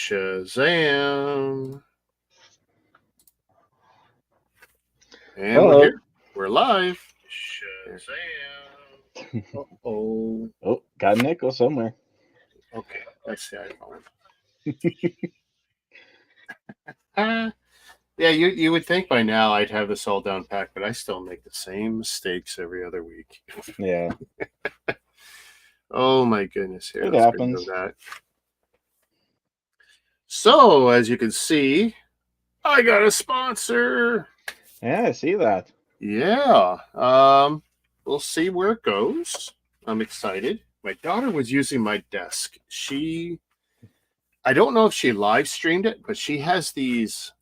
Shazam. And Hello. we're here. We're live. Shazam. Uh-oh. Oh, got an echo somewhere. Okay, that's the iPhone. Yeah, you would think by now I'd have this all down packed, but I still make the same mistakes every other week. Yeah. Oh my goodness. Here, It let's happens. get into that. So, as you can see, I got a sponsor. Yeah, I see that. Yeah. We'll see where it goes. I'm excited. My daughter was using my desk. I don't know if she live streamed it, but she has these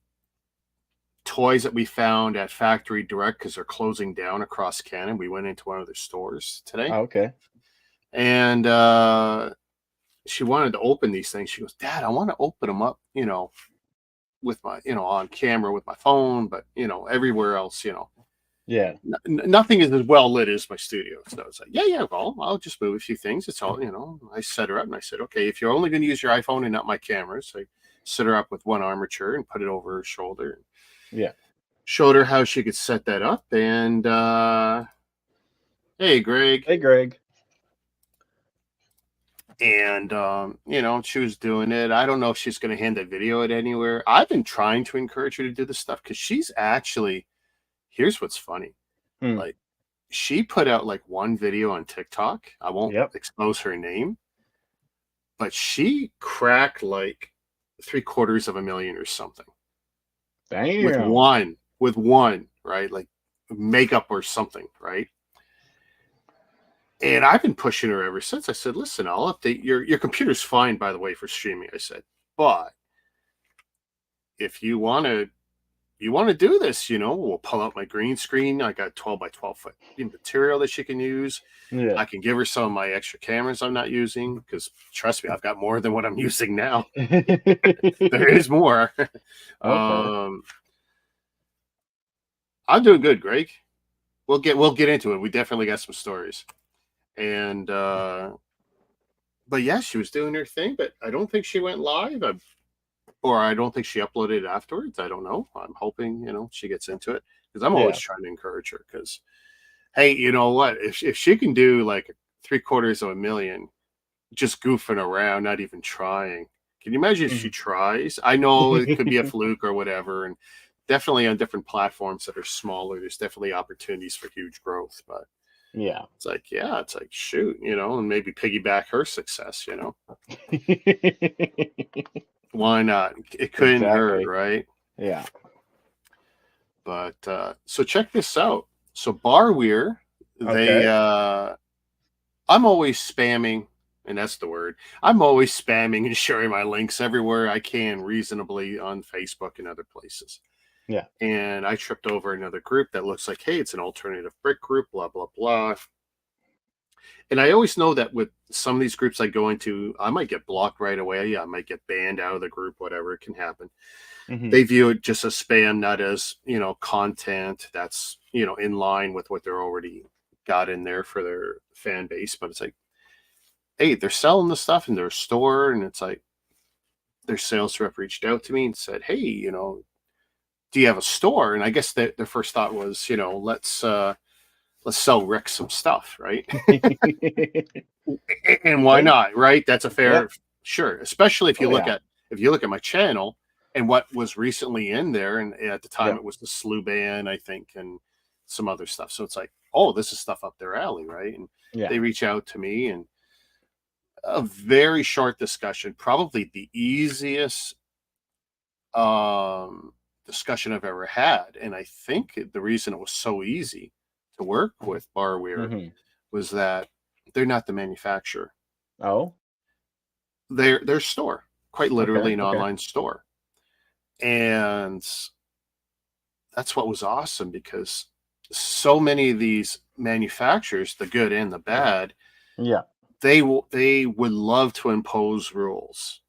toys that we found at Factory Direct because they're closing down across Canada. We went into one of their stores today. Oh, okay. And she wanted to open these things. She goes, Dad, I want to open them up, with my, on camera with my phone, but, everywhere else, Yeah. Nothing is as well lit as my studio. So it's like, yeah, well, I'll just move a few things. It's all, I set her up and I said, okay, if you're only going to use your iPhone and not my cameras, I set her up with one armature and put it over her shoulder. Yeah. Showed her how she could set that up. And hey, Greg. Hey, Greg. And, she was doing it. I don't know if she's going to hand that video it anywhere. I've been trying to encourage her to do this stuff because she's actually, here's what's funny. Like, she put out like one video on TikTok. I won't expose her name, but she cracked like 750,000 or something. Damn. With one, right? Like makeup or something, right? And I've been pushing her ever since. I said, listen, I'll update your computer's fine, by the way, for streaming. I said, but if you want to do this, we'll pull out my green screen. I got 12 by 12 foot material that she can use. Yeah. I can give her some of my extra cameras I'm not using because trust me, I've got more than what I'm using now. There is more. Okay. I'm doing good, Greg. We'll get into it. We definitely got some stories. And but yeah, she was doing her thing, but I don't think she went live. Or I don't think she uploaded it afterwards. I don't know. I'm hoping, she gets into it because I'm always trying to encourage her because, hey, you know what? If she can do like 750,000 just goofing around, not even trying, can you imagine if she tries? I know it could be a fluke or whatever. And definitely on different platforms that are smaller, there's definitely opportunities for huge growth. But yeah, it's like, shoot, and maybe piggyback her success, Why not? It couldn't hurt, right? Yeah. But so check this out. So Barweer, they I'm always spamming, and that's the word. I'm always spamming and sharing my links everywhere I can reasonably on Facebook and other places. Yeah. And I tripped over another group that looks like, hey, it's an alternative brick group, blah, blah, blah. And I always know that with some of these groups I go into, I might get blocked right away. I might get banned out of the group, whatever, it can happen. They view it just as spam, not as, content that's, in line with what they're already got in there for their fan base. But it's like, hey, they're selling the stuff in their store. And it's like, their sales rep reached out to me and said, hey, do you have a store? And I guess their first thought was, let's sell Rick some stuff, right? And why not, right? That's a fair, sure. Especially if you look at my channel and what was recently in there, and at the time it was the slew ban, I think, and some other stuff. So it's like, oh, this is stuff up their alley, right? And they reach out to me, and a very short discussion, probably the easiest discussion I've ever had. And I think the reason it was so easy to work with Barweer was that they're not the manufacturer. Oh, they're store, quite literally an online store. And that's what was awesome, because so many of these manufacturers, the good and the bad, they would love to impose rules,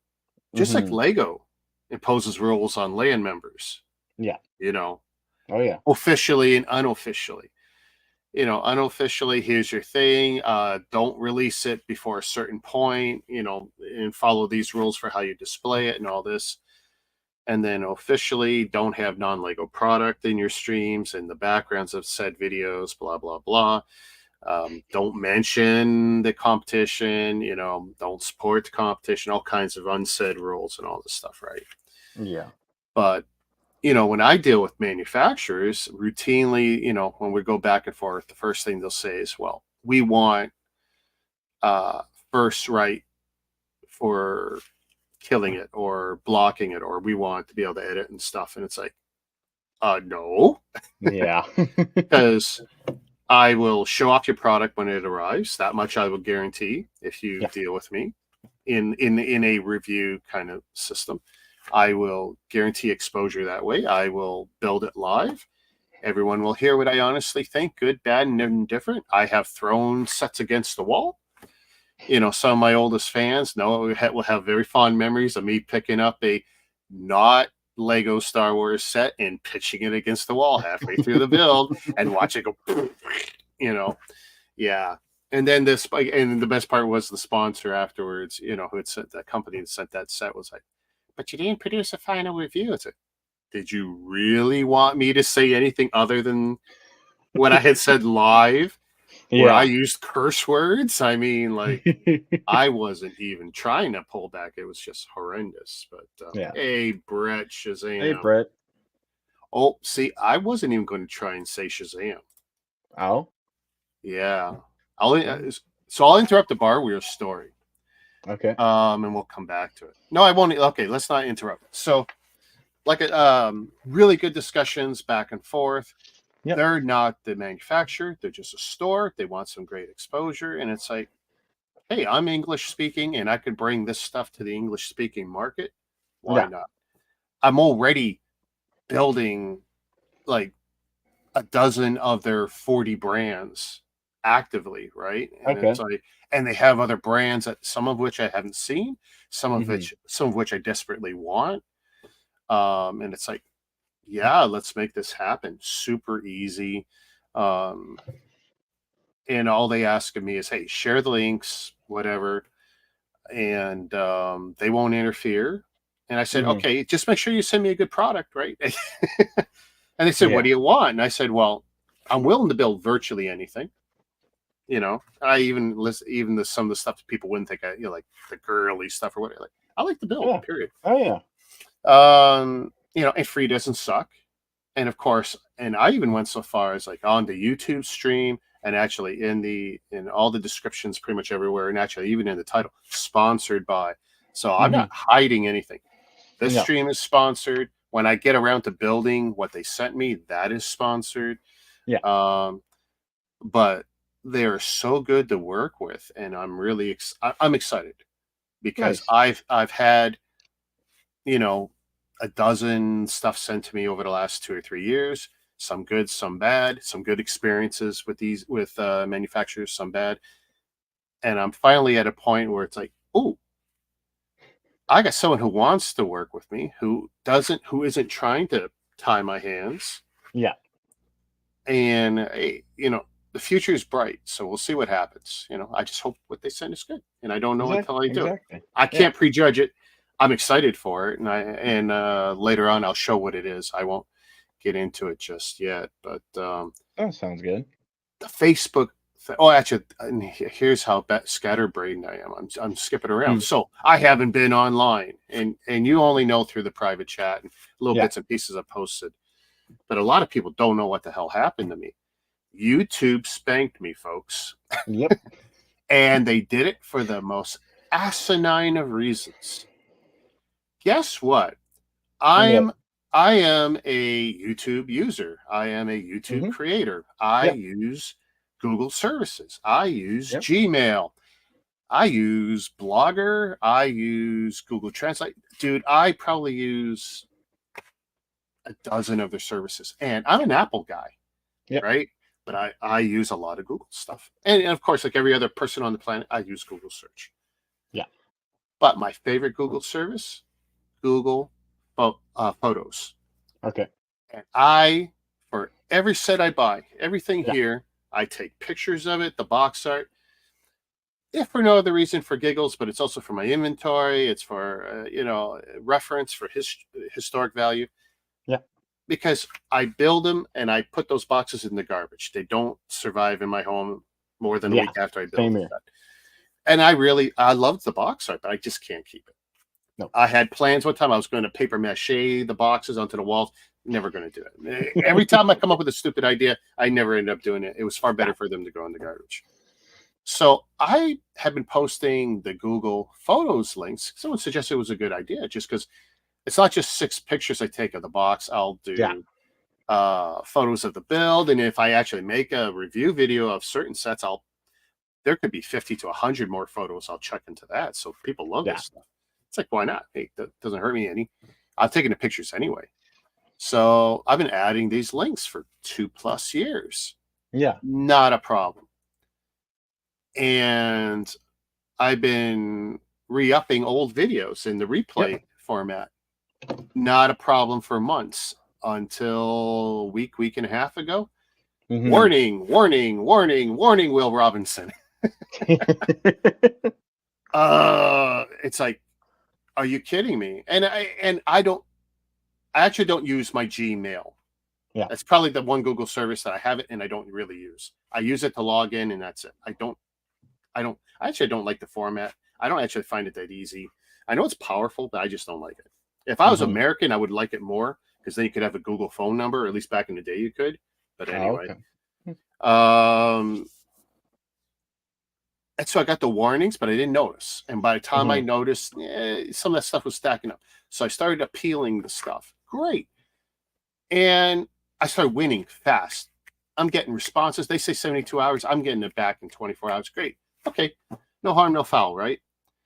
just like Lego imposes rules on land members. Yeah. Officially and unofficially. unofficially, here's your thing. Don't release it before a certain point, and follow these rules for how you display it and all this. And then officially, don't have non-Lego product in your streams and the backgrounds of said videos, blah, blah, blah. Don't mention the competition, don't support the competition, all kinds of unsaid rules and all this stuff, right? Yeah. But when I deal with manufacturers routinely, when we go back and forth, the first thing they'll say is, well, we want first right for killing it or blocking it, or we want to be able to edit and stuff. And it's like, no. Yeah. Because I will show off your product when it arrives. That much I will guarantee if you deal with me in a review kind of system. I will guarantee exposure that way. I will build it live. Everyone will hear what I honestly think, good, bad, and indifferent. I have thrown sets against the wall. Some of my oldest fans know will have very fond memories of me picking up a not Lego Star Wars set and pitching it against the wall halfway through the build and watch it go, yeah. And then and the best part was the sponsor afterwards, who had sent that company that sent that set was like, but you didn't produce a final review. It's like, did you really want me to say anything other than what I had said live? Where I used curse words? I mean, like, I wasn't even trying to pull back. It was just horrendous. But, hey, Brett, Shazam. Hey, Brett. Oh, see, I wasn't even going to try and say Shazam. Oh? Yeah. I'll interrupt the Barweer story. Okay. And we'll come back to it. No, I won't. Okay, let's not interrupt. So, like, really good discussions back and forth. Yep. They're not the manufacturer. They're just a store. They want some great exposure. And it's like, hey, I'm English speaking and I could bring this stuff to the English speaking market. Why not? I'm already building like a dozen of their 40 brands actively, right? And it's like, and they have other brands that some of which I haven't seen, some of which I desperately want. And it's like, yeah, let's make this happen. Super easy. And all they ask of me is, hey, share the links, whatever. And they won't interfere. And I said, okay, just make sure you send me a good product, right? And they said, what do you want? And I said, well, I'm willing to build virtually anything. I even list some of the stuff that people wouldn't think I, like the girly stuff or whatever. Like, I like to build, period. Oh, yeah. And free doesn't suck. And of course, and I even went so far as like on the YouTube stream and actually in all the descriptions pretty much everywhere, and actually even in the title, sponsored by. So I'm not hiding anything. This stream is sponsored. When I get around to building what they sent me, that is sponsored. Yeah. But they are so good to work with, and I'm really I'm excited because I've had a dozen stuff sent to me over the last 2 or 3 years. Some good, some bad. Some good experiences with manufacturers, some bad. And I'm finally at a point where it's like, oh, I got someone who wants to work with me, who isn't trying to tie my hands. Yeah. And the future is bright, so we'll see what happens. I just hope what they send is good, and I don't know until I do it. I can't prejudge it. I'm excited for it, and later on I'll show what it is. I won't get into it just yet, but that sounds good. The Facebook. Actually, here's how scatterbrained I am. I'm skipping around. So I haven't been online, and you only know through the private chat and little bits and pieces I posted. But a lot of people don't know what the hell happened to me. YouTube spanked me, folks. Yep. And they did it for the most asinine of reasons. Guess what? I am a YouTube user. I am a YouTube creator. I use Google services. I use Gmail. I use Blogger. I use Google Translate. Dude, I probably use a dozen of their services. And I'm an Apple guy, right? But I use a lot of Google stuff. And of course, like every other person on the planet, I use Google search. Yeah. But my favorite Google service, Google Photos. Okay. And for every set I buy, everything here, I take pictures of it, the box art, if for no other reason, for giggles, but it's also for my inventory. It's for, reference, for historic value. Yeah. Because I build them and I put those boxes in the garbage. They don't survive in my home more than a week after I build them. And I loved the box art, but I just can't keep it. No. I had plans one time. I was going to paper mache the boxes onto the walls. Never going to do it. Every time I come up with a stupid idea, I never end up doing it. It was far better for them to go in the garbage. So I have been posting the Google Photos links. Someone suggested it was a good idea, just because it's not just 6 pictures I take of the box. I'll do photos of the build, and if I actually make a review video of certain sets, there could be 50 to 100 more photos I'll check into that. So people love this stuff. It's like, why not? Hey, that doesn't hurt me any. I'm taking the pictures anyway. So I've been adding these links for 2+ years. Yeah. Not a problem. And I've been re-upping old videos in the replay format. Not a problem for months, until week and a half ago. Mm-hmm. Warning, Will Robinson. It's like, are you kidding me? And I actually don't use my Gmail. Yeah. That's probably the one Google service that I have it and I don't really use. I use it to log in and that's it. I actually don't like the format. I don't actually find it that easy. I know it's powerful, but I just don't like it. If I was American, I would like it more, because then you could have a Google phone number, or at least back in the day you could. But anyway. And so I got the warnings, but I didn't notice. And by the time I noticed, some of that stuff was stacking up. So I started appealing the stuff. Great. And I started winning fast. I'm getting responses. They say 72 hours. I'm getting it back in 24 hours. Great. Okay. No harm, no foul, right?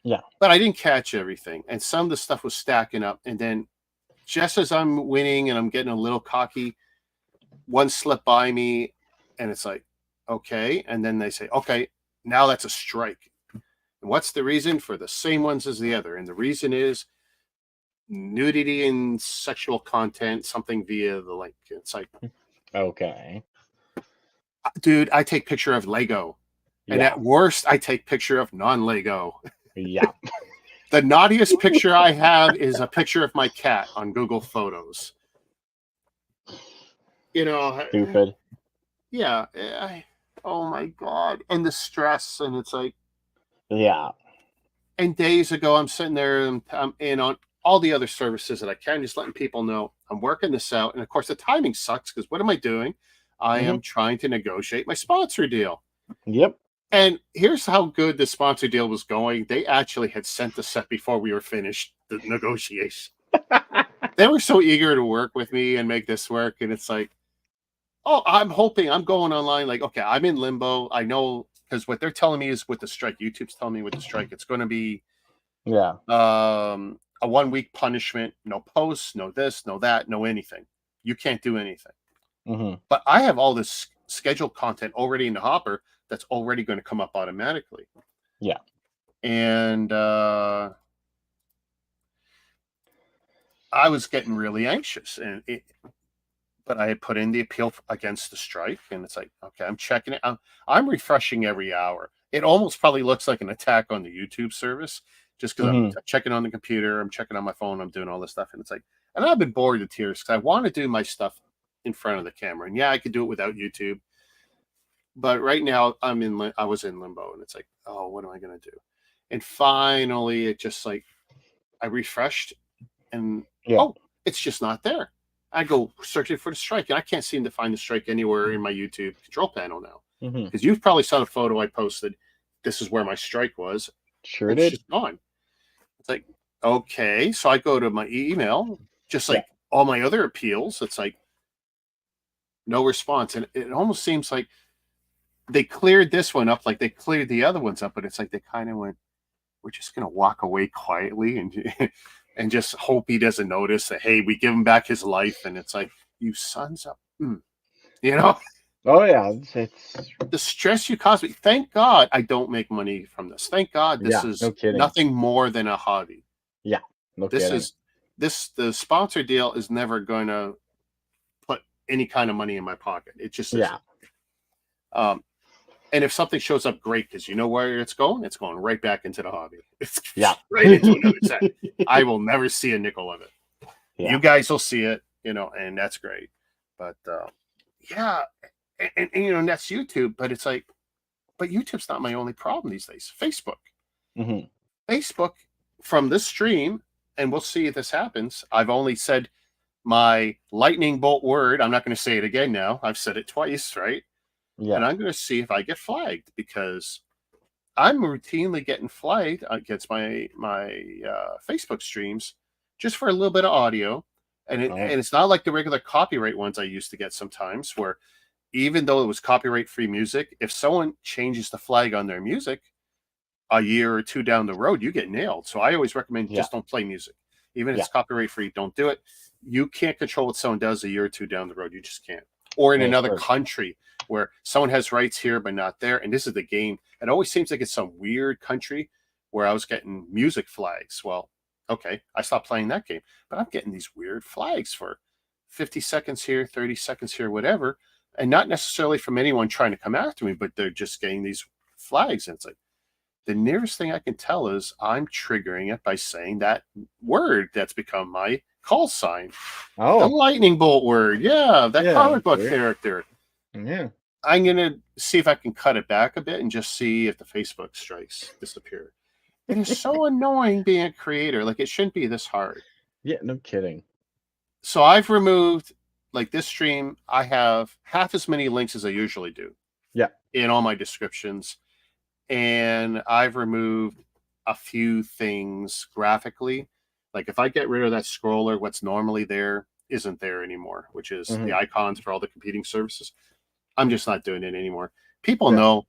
Yeah. But I didn't catch everything. And some of the stuff was stacking up. And then just as I'm winning and I'm getting a little cocky, one slipped by me and it's like, okay. And then they say, okay, now that's a strike. And what's the reason? For the same ones as the other. And the reason is nudity and sexual content, something via the link. It's like, okay. Dude, I take picture of Lego. And at worst, I take picture of non-Lego. Yeah. The naughtiest picture I have is a picture of my cat on Google Photos. Stupid. Yeah. Oh my God. And the stress. And it's like. Yeah. And days ago, I'm sitting there and I'm in on all the other services that I can, just letting people know I'm working this out. And of course, the timing sucks, because what am I doing? I am trying to negotiate my sponsor deal. Yep. And here's how good the sponsor deal was going. They actually had sent the set before we were finished the negotiation. They were so eager to work with me and make this work. And it's like, oh, I'm going online. Like, okay, I'm in limbo. I know, because what they're telling me is with the strike. YouTube's telling me with the strike, it's going to be a 1-week punishment. No posts, no this, no that, no anything. You can't do anything. But I have all this scheduled content already in the hopper that's already going to come up automatically. Yeah. And I was getting really anxious, but I had put in the appeal against the strike, and it's like, okay, I'm checking it. I'm refreshing every hour. It almost probably looks like an attack on the YouTube service, just because I'm checking on the computer, I'm checking on my phone, I'm doing all this stuff, and it's like, and I've been bored to tears because I want to do my stuff in front of the camera, and I could do it without YouTube. But right now I was in limbo, and it's like, oh, what am I going to do? And finally, it just like, I refreshed, and it's just not there. I go searching for the strike, and I can't seem to find the strike anywhere in my YouTube control panel now. Because you've probably saw the photo I posted. This is where my strike was. Sure it's did. Just gone. It's like, okay. So I go to my email, just like all my other appeals. It's like, no response. And it almost seems like they cleared this one up like they cleared the other ones up, but it's like they kind of went, we're just going to walk away quietly and just hope he doesn't notice that, hey, we give him back his life. And it's like, you sons of, Oh, yeah. It's the stress you cause me. Thank God I don't make money from this. Thank God this is nothing more than a hobby. Yeah. No kidding. The sponsor deal is never going to put any kind of money in my pocket. It just isn't. And if something shows up, great, because you know where it's going right back into the hobby. It's Yeah. right into another set. I will never see a nickel of it. Yeah. You guys will see it, and that's great. But yeah, and that's YouTube. But it's like, but YouTube's not my only problem these days. Facebook. Mm-hmm. Facebook, from this stream, and we'll see if this happens. I've only said my lightning bolt word. I'm not going to say it again now. I've said it twice, right? Yeah. And I'm going to see if I get flagged, because I'm routinely getting flagged against my Facebook streams just for a little bit of audio. And it's not like the regular copyright ones I used to get sometimes, where even though it was copyright-free music, if someone changes the flag on their music a year or two down the road, you get nailed. So I always recommend just don't play music. Even if it's copyright-free, don't do it. You can't control what someone does a year or two down the road. You just can't. Or in another country where someone has rights here but not there, and this is the game. It always seems like it's some weird country where I was getting music flags. Well, okay, I stopped playing that game, but I'm getting these weird flags for 50 seconds here, 30 seconds here, whatever, and not necessarily from anyone trying to come after me, but they're just getting these flags. And it's like, the nearest thing I can tell is I'm triggering it by saying that word that's become my call sign. The lightning bolt word. Yeah, that comic book character. Yeah. I'm going to see if I can cut it back a bit and just see if the Facebook strikes disappear. It is so annoying being a creator. Like, it shouldn't be this hard. Yeah, no kidding. So I've removed, like this stream, I have half as many links as I usually do. Yeah. In all my descriptions. And I've removed a few things graphically. Like, if I get rid of that scroller, what's normally there isn't there anymore, which is the icons for all the competing services. I'm just not doing it anymore. People know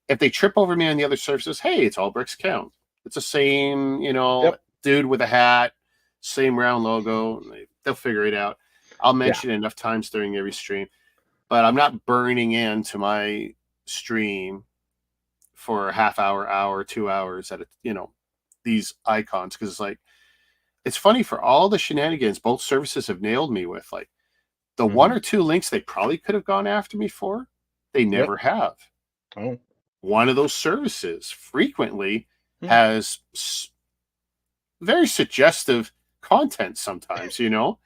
if they trip over me on the other services, hey, it's AllBricksCount. It's the same, dude with a hat, same round logo. They'll figure it out. I'll mention it enough times during every stream, but I'm not burning into my stream for a half hour, 2 hours at these icons, because it's like, it's funny, for all the shenanigans both services have nailed me with, like the one or two links they probably could have gone after me for, they never have. One of those services frequently has very suggestive content sometimes, Oh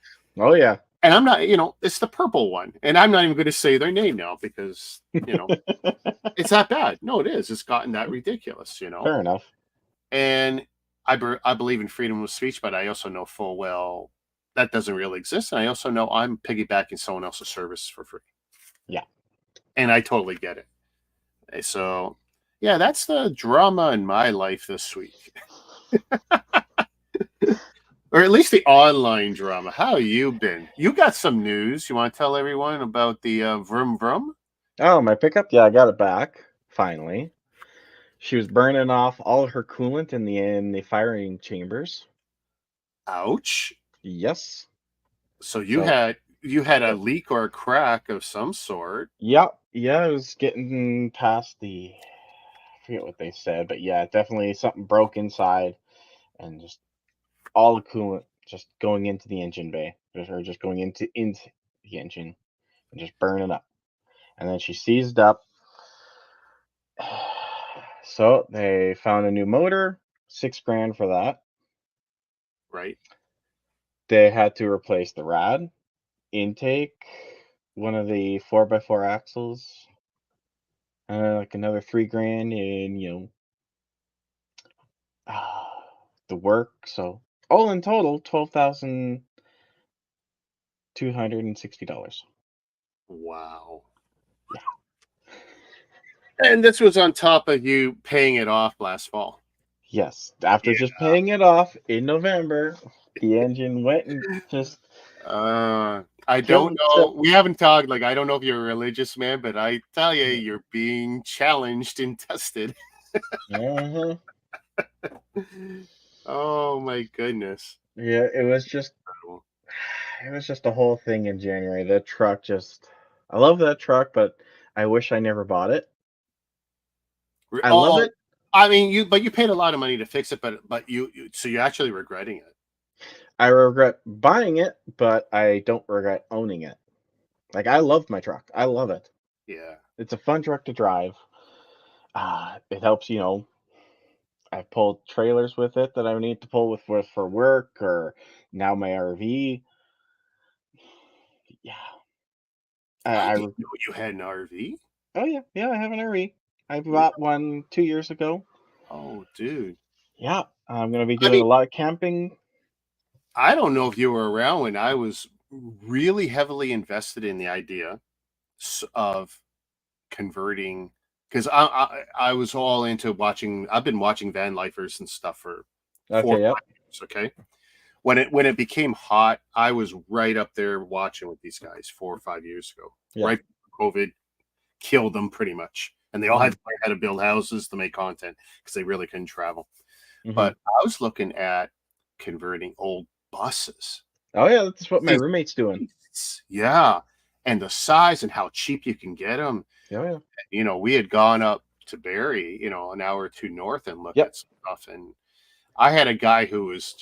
yeah. And I'm not, it's the purple one, and I'm not even going to say their name now because, it's that bad. No, it is. It's gotten that ridiculous, Fair enough. And I believe in freedom of speech, but I also know full well that doesn't really exist. And I also know I'm piggybacking someone else's service for free. Yeah. And I totally get it. So, yeah, that's the drama in my life this week. Or at least the online drama. How you been? You got some news. You want to tell everyone about the vroom vroom? Oh, my pickup? Yeah, I got it back, finally. She was burning off all of her coolant in the firing chambers. Ouch. Yes. So you had a leak or a crack of some sort. Yep. Yeah, it was getting past I forget what they said, but yeah, definitely something broke inside, and just all the coolant just going into the engine bay, or just going into the engine and just burning up. And then she seized up. So they found a new motor, $6,000 for that. Right. They had to replace the rad, intake, one of the 4x4 axles, like another $3,000 in the work. So all in total, $12,260. Wow. Yeah. And this was on top of you paying it off last fall. Yes. After just paying it off in November, the engine went and just. I don't know. We haven't talked. Like, I don't know if you're a religious man, but I tell you, you're being challenged and tested. Oh my goodness. Yeah, it was just a whole thing in January. That truck just. I love that truck, but I wish I never bought it. I love it. I mean, you paid a lot of money to fix it, but so you're actually regretting it. I regret buying it, but I don't regret owning it. Like, I love my truck. I love it. Yeah. It's a fun truck to drive. It helps, I pulled trailers with it that I need to pull with for work, or now my RV. Yeah. I I didn't know you had an RV. Oh yeah, I have an RV. I Really? bought one 2 years ago. Oh, dude. Yeah, I'm gonna be I doing mean, a lot of camping. I don't know if you were around when I was really heavily invested in the idea of converting, because I was all into watching. I've been watching van lifers and stuff for four Okay, or yep, 5 years. Okay, when it became hot, I was right up there watching with these guys 4 or 5 years ago. yeah, Right before COVID killed them pretty much, and they all had hmm to learn how to build houses to make content because they really couldn't travel. hmm. But I was looking at converting old buses. Oh yeah, that's what my These roommate's doing. beasts, yeah, and the size and how cheap you can get them. Oh yeah, We had gone up to Barrie, an hour or two north and looked yep, at stuff. And I had a guy who was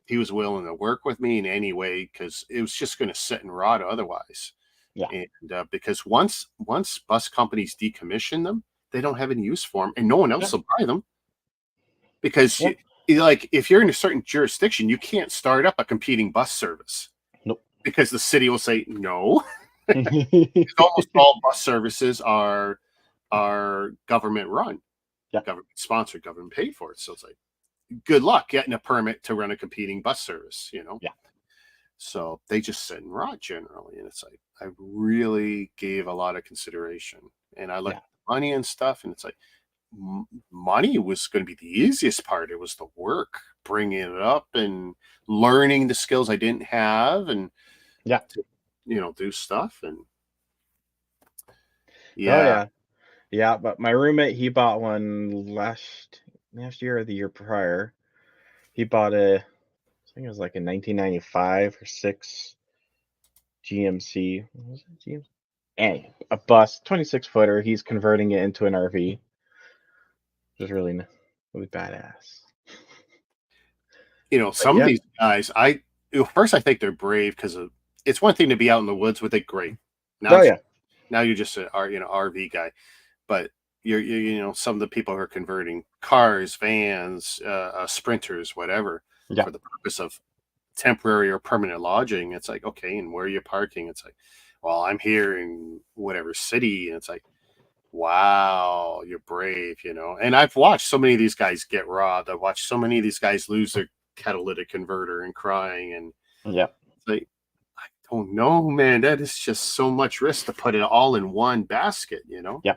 he was willing to work with me in any way because it was just going to sit and rot otherwise. yeah, And because once bus companies decommission them, they don't have any use for them, and no one yeah, else will buy them because yeah. like if you're in a certain jurisdiction, you can't start up a competing bus service Nope. because the city will say no. Almost all bus services are government run, Yeah, government sponsored, government paid for it. So it's like, good luck getting a permit to run a competing bus service. yeah, So they just sit and rot generally. And it's like, I really gave a lot of consideration, and I looked yeah, at money and stuff. And it's like, money was going to be the easiest part. It was the work, bringing it up and learning the skills I didn't have, and yeah. to, do stuff. And Oh yeah. yeah, yeah. But my roommate, he bought one last year or the year prior. He bought I think it was like a 1995 or six GMC. What was it, GMC? A bus, 26-footer. He's converting it into an RV. Just really badass. But Some of yeah, these guys, first I think they're brave because it's one thing to be out in the woods with it, great. Now oh it's yeah, now you're just a RV guy, but you're some of the people who are converting cars, vans, sprinters, whatever, yeah, for the purpose of temporary or permanent lodging. It's like, okay, and where are you parking? It's like, well, I'm here in whatever city, and it's like, wow, you're brave. And I've watched so many of these guys get robbed. I've watched so many of these guys lose their catalytic converter and crying, and yeah, it's like, I don't know, man. That is just so much risk to put it all in one basket. yeah,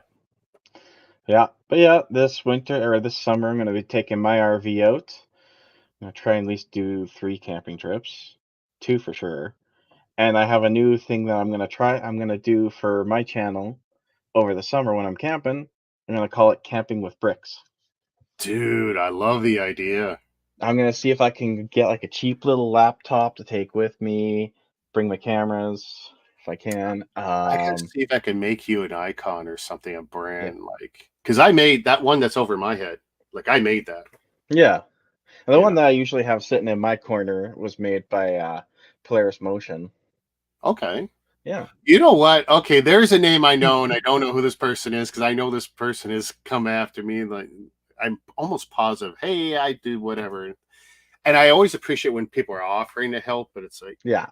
yeah. But yeah, this winter or this summer, I'm gonna be taking my RV out. I'm gonna try and at least do 3 camping trips, 2 for sure. And I have a new thing that I'm gonna try. I'm gonna do for my channel over the summer when I'm camping. I'm gonna call it Camping with Bricks. Dude, I love the idea. I'm gonna see if I can get like a cheap little laptop to take with me, bring my cameras if I can. I gotta see if I can make you an icon or something, a Yeah, brand, like, because I made that one that's over my head. Like, I made that. yeah. And the You one know. that I usually have sitting in my corner was made by Polaris Motion. Okay. Yeah, You know what? Okay, there's a name I know, and I don't know who this person is because I know this person has come after me. Like, I'm almost positive. Hey, I did whatever, and I always appreciate when people are offering to help. But it's like, yeah,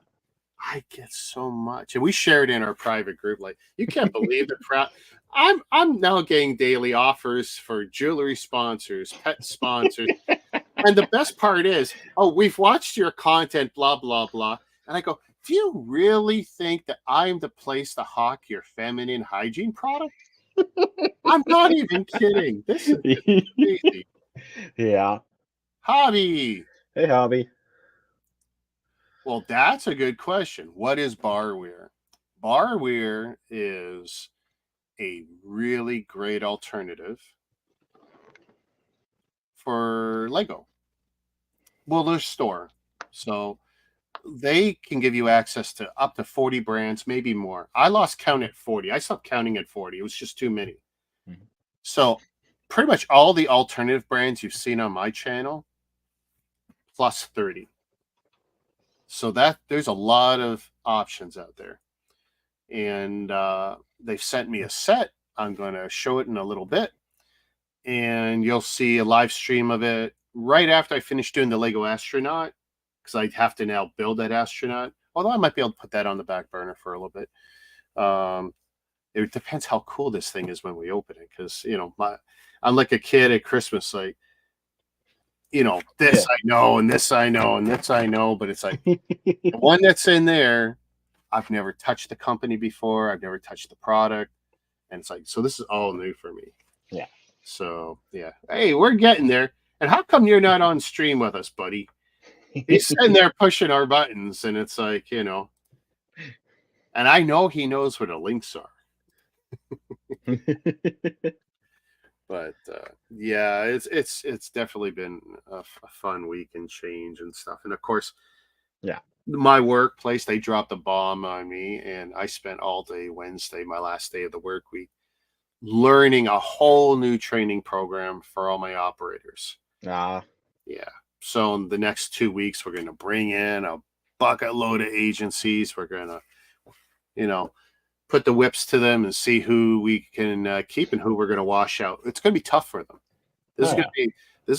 I get so much, and we shared in our private group. Like, you can't believe the crowd. I'm now getting daily offers for jewelry sponsors, pet sponsors, and the best part is, oh, we've watched your content, blah blah blah, and I go, do you really think that I'm the place to hawk your feminine hygiene product? I'm not even kidding. This is just crazy. yeah. Hobby. Hey, hobby. Well, that's a good question. What is Barweer? Barweer is a really great alternative for Lego. Well, their store. So they can give you access to up to 40 brands, maybe more. I lost count at 40. I stopped counting at 40. It was just too many. Mhm. So pretty much all the alternative brands you've seen on my channel plus 30. So that there's a lot of options out there. And they've sent me a set I'm going to show it in a little bit, and you'll see a live stream of it right after I finish doing the Lego astronaut, because I have to now build that astronaut. Although I might be able to put that on the back burner for a little bit. It depends how cool this thing is when we open it, because I'm like a kid at Christmas, like, this I know, and this I know, and this I know, but it's like the one that's in there, I've never touched the company before, I've never touched the product, and it's like, so this is all new for me. Yeah. So yeah, hey, we're getting there. And how come you're not on stream with us, buddy? He's sitting there pushing our buttons, and it's like, and I know he knows where the links are. But yeah, it's definitely been a fun week and change and stuff. And of course, yeah, my workplace, they dropped a bomb on me, and I spent all day Wednesday, my last day of the work week, learning a whole new training program for all my operators. Yeah. So in the next 2 weeks, we're going to bring in a bucket load of agencies. We're going to, put the whips to them and see who we can keep and who we're going to wash out. It's going to be tough for them. This is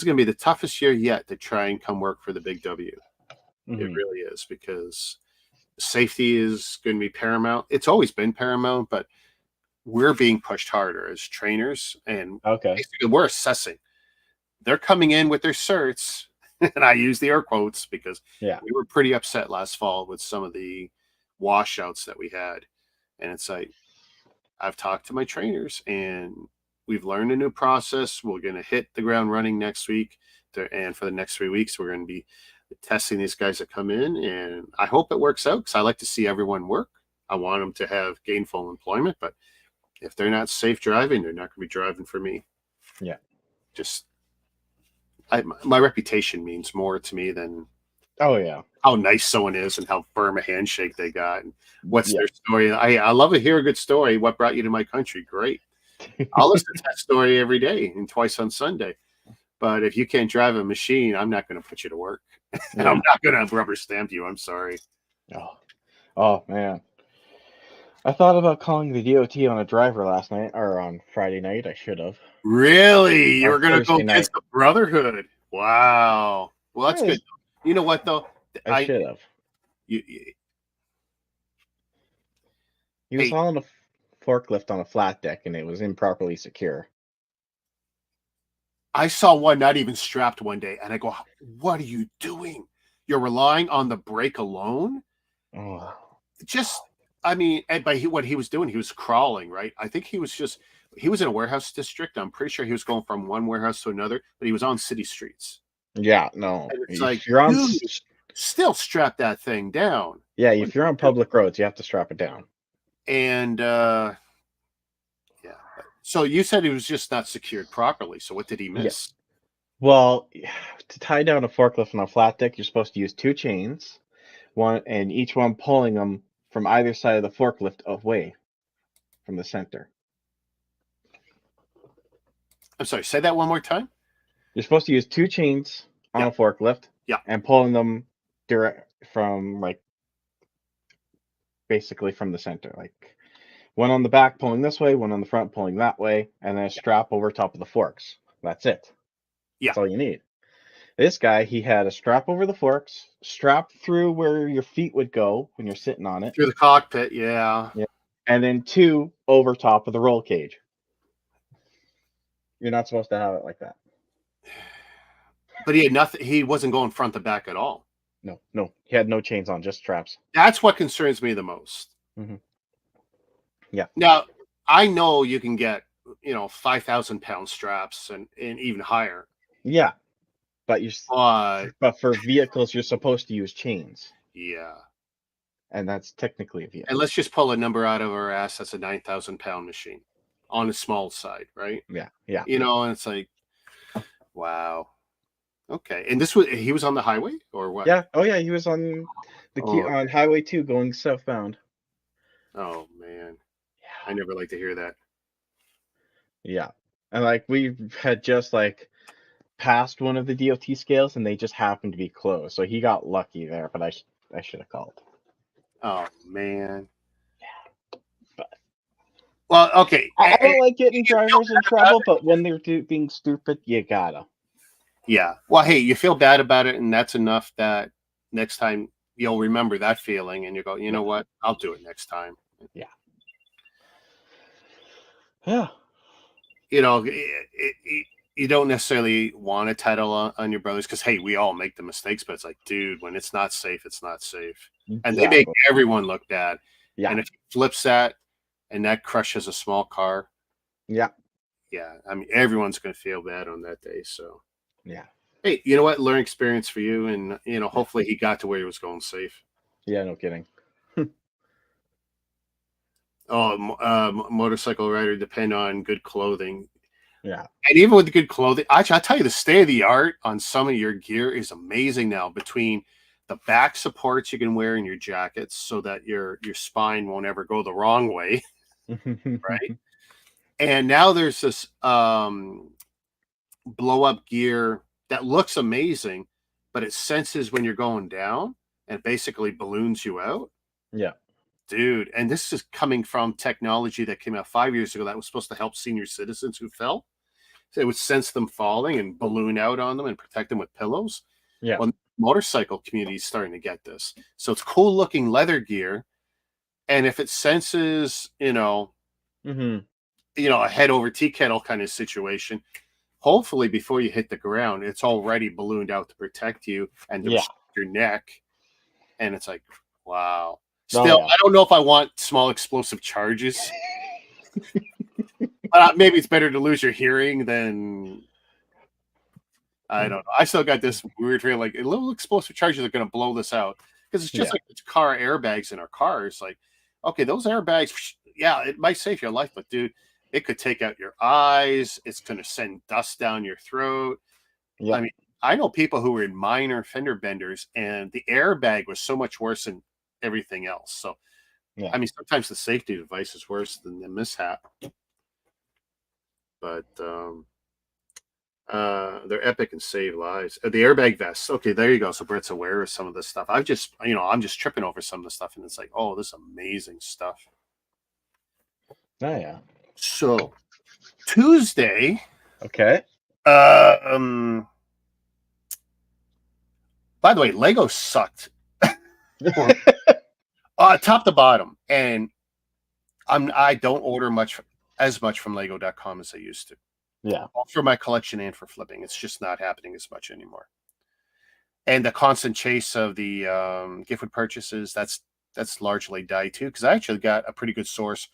going to be the toughest year yet to try and come work for the Big W. Mm-hmm. It really is, because safety is going to be paramount. It's always been paramount, but we're being pushed harder as trainers, and basically we're assessing. They're coming in with their certs, and I use the air quotes because we were pretty upset last fall with some of the washouts that we had. And it's like, I've talked to my trainers, and we've learned a new process. We're going to hit the ground running next week. And for the next 3 weeks, we're going to be testing these guys that come in. And I hope it works out, because I like to see everyone work. I want them to have gainful employment. But if they're not safe driving, they're not going to be driving for me. Yeah. Just, my reputation means more to me than how nice someone is and how firm a handshake they got and what's their story. I love to hear a good story. What brought you to my country? Great. I'll listen to that story every day and twice on Sunday. But if you can't drive a machine, I'm not going to put you to work. I'm not going to rubber stamp you. I'm sorry. Oh man. I thought about calling the D.O.T on a driver last night, or on Friday night. I should have. Really? You were going to go against the Brotherhood? Wow. Well, that's good. You know what, though? I should have. He was on a forklift on a flat deck, and it was improperly secure. I saw one not even strapped one day, and I go, what are you doing? You're relying on the brake alone? Oh. What he was doing, he was crawling, right? I think he was in a warehouse district. I'm pretty sure he was going from one warehouse to another, but he was on city streets. Yeah, no. And it's like, you're still strap that thing down. Yeah, if you're on public roads, you have to strap it down. And so you said he was just not secured properly. So what did he miss? Yeah. Well, to tie down a forklift on a flat deck, you're supposed to use 2 chains, and each one pulling them from either side of the forklift away from the center. I'm sorry, say that one more time. You're supposed to use 2 chains on a forklift, and pulling them direct from, basically from the center, one on the back pulling this way, one on the front pulling that way, and then a strap over top of the forks. That's it. That's all you need. This guy, he had a strap over the forks, strapped through where your feet would go when you're sitting on it. Through the cockpit, yeah. And then 2 over top of the roll cage. You're not supposed to have it like that. But he had nothing. He wasn't going front to back at all. No. He had no chains on, just straps. That's what concerns me the most. Mm-hmm. Yeah. Now, I know you can get, 5,000-pound straps and even higher. Yeah. But but for vehicles, you're supposed to use chains. Yeah. And that's technically a vehicle. And let's just pull a number out of our ass. That's a 9,000-pound machine on the small side, right? Yeah. And it's like, wow. Okay. And he was on the highway or what? Yeah. Oh, yeah. He was on on Highway 2 going southbound. Oh, man. I never like to hear that. Yeah. And we had just passed one of the D.O.T scales, and they just happened to be closed. So he got lucky there, but I should have called. Oh, man. Yeah. But Well, okay. I don't like getting drivers in trouble, but when they're being stupid, you gotta. Yeah. Well, hey, you feel bad about it, and that's enough that next time you'll remember that feeling, and you go, you know what? I'll do it next time. Yeah. Yeah. You know, you don't necessarily want to title on your brothers because, hey, we all make the mistakes, but it's like, dude, when it's not safe, it's not safe. And they make everyone look bad. Yeah. And if he flips that and that crushes a small car, yeah. I mean, everyone's going to feel bad on that day. So, yeah. Hey, you know what? Learning experience for you. And, you know, hopefully he got to where he was going safe. Yeah, no kidding. Motorcycle rider depend on good clothing. Yeah. And even with the good clothing, actually, I'll tell you, the state of the art on some of your gear is amazing now, between the back supports you can wear in your jackets so that your spine won't ever go the wrong way. Right. And now there's this blow up gear that looks amazing, but it senses when you're going down and basically balloons you out. Yeah. Dude, and this is coming from technology that came out 5 years ago that was supposed to help senior citizens who fell. So it would sense them falling and balloon out on them and protect them with pillows. Yeah. Well, motorcycle community is starting to get this. So it's cool looking leather gear. And if it senses, a head over tea kettle kind of situation, hopefully before you hit the ground, it's already ballooned out to protect you and to restrict your neck. And it's like, wow. Still, I don't know if I want small explosive charges. But maybe it's better to lose your hearing than, I don't know. I still got this weird feeling like little explosive charges are going to blow this out, because it's just like the car airbags in our cars. Like, okay, those airbags, it might save your life, but dude, it could take out your eyes. It's going to send dust down your throat. Yeah. I mean, I know people who were in minor fender benders, and the airbag was so much worse than everything else. So, I mean, sometimes the safety device is worse than the mishap. But they're epic and save lives. The airbag vests. Okay, there you go. So Brett's aware of some of this stuff. I'm just tripping over some of the stuff, and it's like, oh, this is amazing stuff. Oh yeah. So Tuesday. Okay. By the way, Lego sucked. Top to bottom, and I don't order as much from Lego.com as I used to. Yeah. For my collection and for flipping. It's just not happening as much anymore. And the constant chase of the gift with purchases, that's largely died too, because I actually got a pretty good source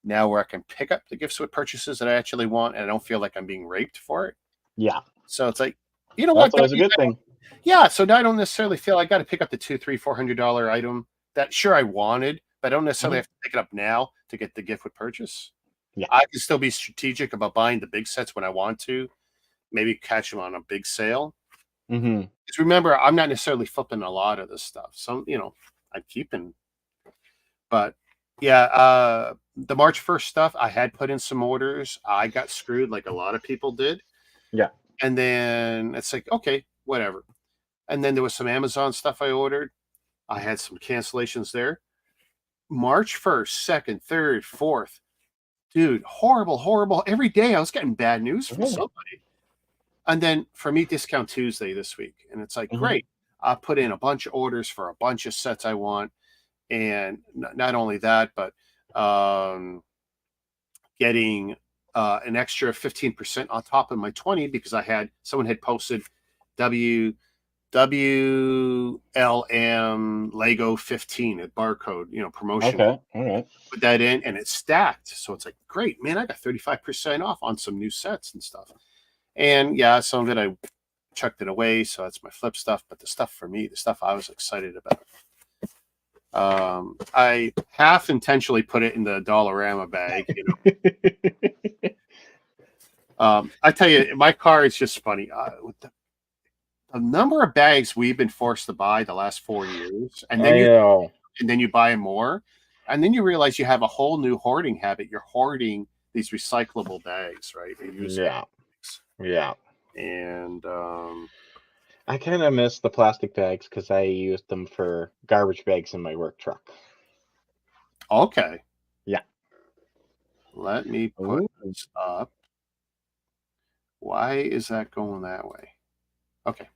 now where I can pick up the gifts with purchases that I actually want, and I don't feel like I'm being raped for it. Yeah. So it's like, you know what? That's always a good thing. Yeah. So now I don't necessarily feel I got to pick up the $200-$400 item that sure I wanted, but I don't necessarily have to pick it up now to get the gift with purchase. Yeah. I can still be strategic about buying the big sets when I want to, maybe catch them on a big sale. Because remember, I'm not necessarily flipping a lot of this stuff. Some, I'm keeping. But yeah, the March 1st stuff, I had put in some orders. I got screwed like a lot of people did. Yeah. And then it's like, okay, whatever. And then there was some Amazon stuff I ordered. I had some cancellations there. March 1st, 2nd, 3rd, 4th. Dude, horrible. Every day I was getting bad news from somebody. And then for me, Discount Tuesday this week. And it's like, great. I put in a bunch of orders for a bunch of sets I want. And not only that, but getting an extra 15% on top of my 20, because someone had posted WLM Lego 15 at barcode, promotion. Okay. All right. Put that in, and it's stacked. So it's like, great, man, I got 35% off on some new sets and stuff. And yeah, some of it I chucked it away. So that's my flip stuff. But the stuff for me, the stuff I was excited about, I half intentionally put it in the Dollarama bag. I tell you, my car is just funny. With the number of bags we've been forced to buy the last 4 years, and then you buy more, and then you realize you have a whole new hoarding habit. You're hoarding these recyclable bags, right? Yeah. And I kind of miss the plastic bags because I used them for garbage bags in my work truck. Okay. Yeah. Let me put Ooh. this up. Why is that going that way? Okay,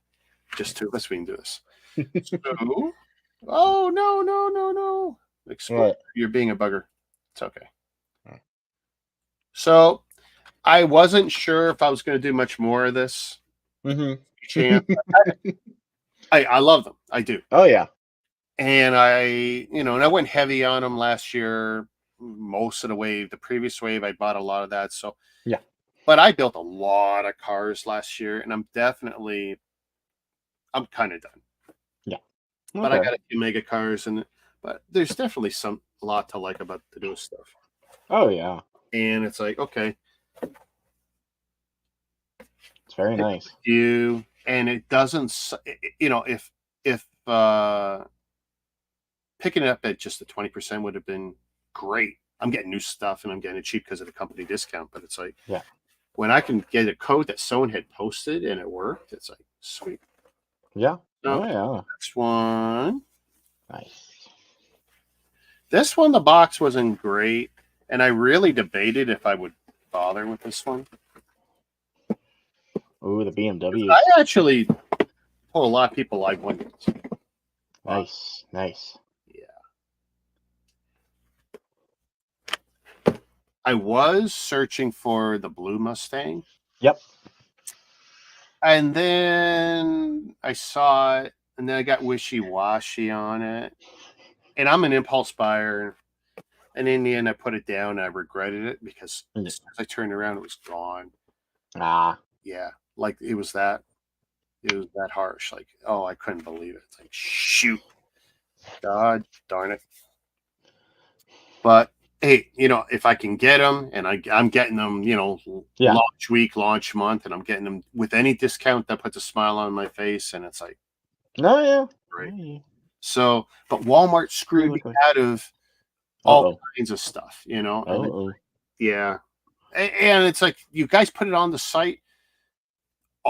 just two of us. We can do this. So, oh no! What? You're being a bugger. It's okay. Oh. So I wasn't sure if I was going to do much more of this. Chance. I love them. I do. Oh yeah. And and I went heavy on them last year. Most of the wave, the previous wave, I bought a lot of that. So Yeah. but I built a lot of cars last year, and I'm kind of done. Yeah. But I got a few mega cars, but there's definitely a lot to like about the newest stuff. Oh yeah. And it's like, okay, it's very nice. And it doesn't, if picking it up at just the 20% would have been great. I'm getting new stuff and I'm getting it cheap because of the company discount. But it's like, yeah, when I can get a code that someone had posted and it worked, it's like sweet. Yeah. So, oh yeah. Next one. Nice. This one, the box wasn't great, and I really debated if I would bother with this one. Ooh, the BMW. I actually told a lot of people like one. Nice. Yeah. I was searching for the blue Mustang. Yep. And then I saw it, and then I got wishy-washy on it. And I'm an impulse buyer. And in the end, I put it down, and I regretted it because as soon as I turned around, it was gone. Ah. Yeah. Like, it was that harsh. Like, oh, I couldn't believe it. It's like, shoot. God darn it. But hey, if I can get them, and I'm getting them, launch week, launch month, and I'm getting them with any discount, that puts a smile on my face, and it's like, oh yeah, great. Yeah. So, but Walmart screwed me out of all kinds of stuff, Oh. Yeah, and it's like, you guys put it on the site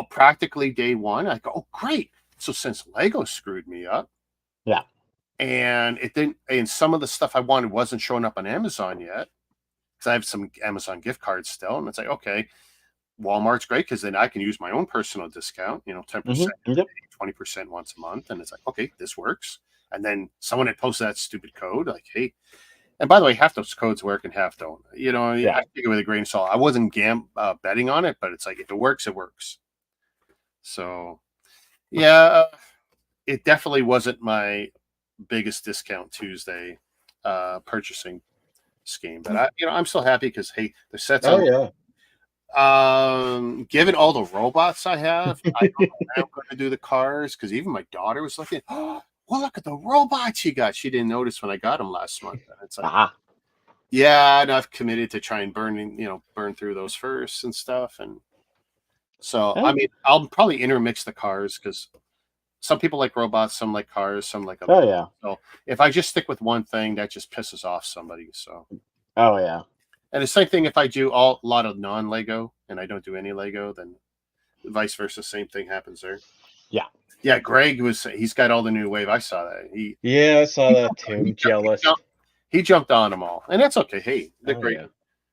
practically day one. I go, oh great. So since Lego screwed me up, yeah. And it didn't, and some of the stuff I wanted wasn't showing up on Amazon yet, because I have some Amazon gift cards still. And it's like, okay, Walmart's great because then I can use my own personal discount, 10%, 20% once a month. And it's like, okay, this works. And then someone had posted that stupid code, like, hey, and by the way, half those codes work and half don't. I take it with a grain of salt. I wasn't betting on it, but it's like, if it works, it works. So, yeah, it definitely wasn't my biggest discount Tuesday purchasing scheme, but I'm still happy because hey, the sets. Oh yeah. Given all the robots I have, I don't know how I'm going to do the cars, because even my daughter was looking. Oh, well, look at the robots you got. She didn't notice when I got them last month. And it's like, yeah, and I've committed to try and burn through those first and stuff. And so, I mean, I'll probably intermix the cars because some people like robots, some like cars, some like. Oh yeah. So if I just stick with one thing, that just pisses off somebody. So. Oh yeah. And the same thing if I do a lot of non-Lego and I don't do any Lego, then vice versa, same thing happens there. Yeah. Yeah, Greg he's got all the new wave. I saw that. I saw that too. I'm jealous. He jumped on them all, and that's okay. Hey, they're great.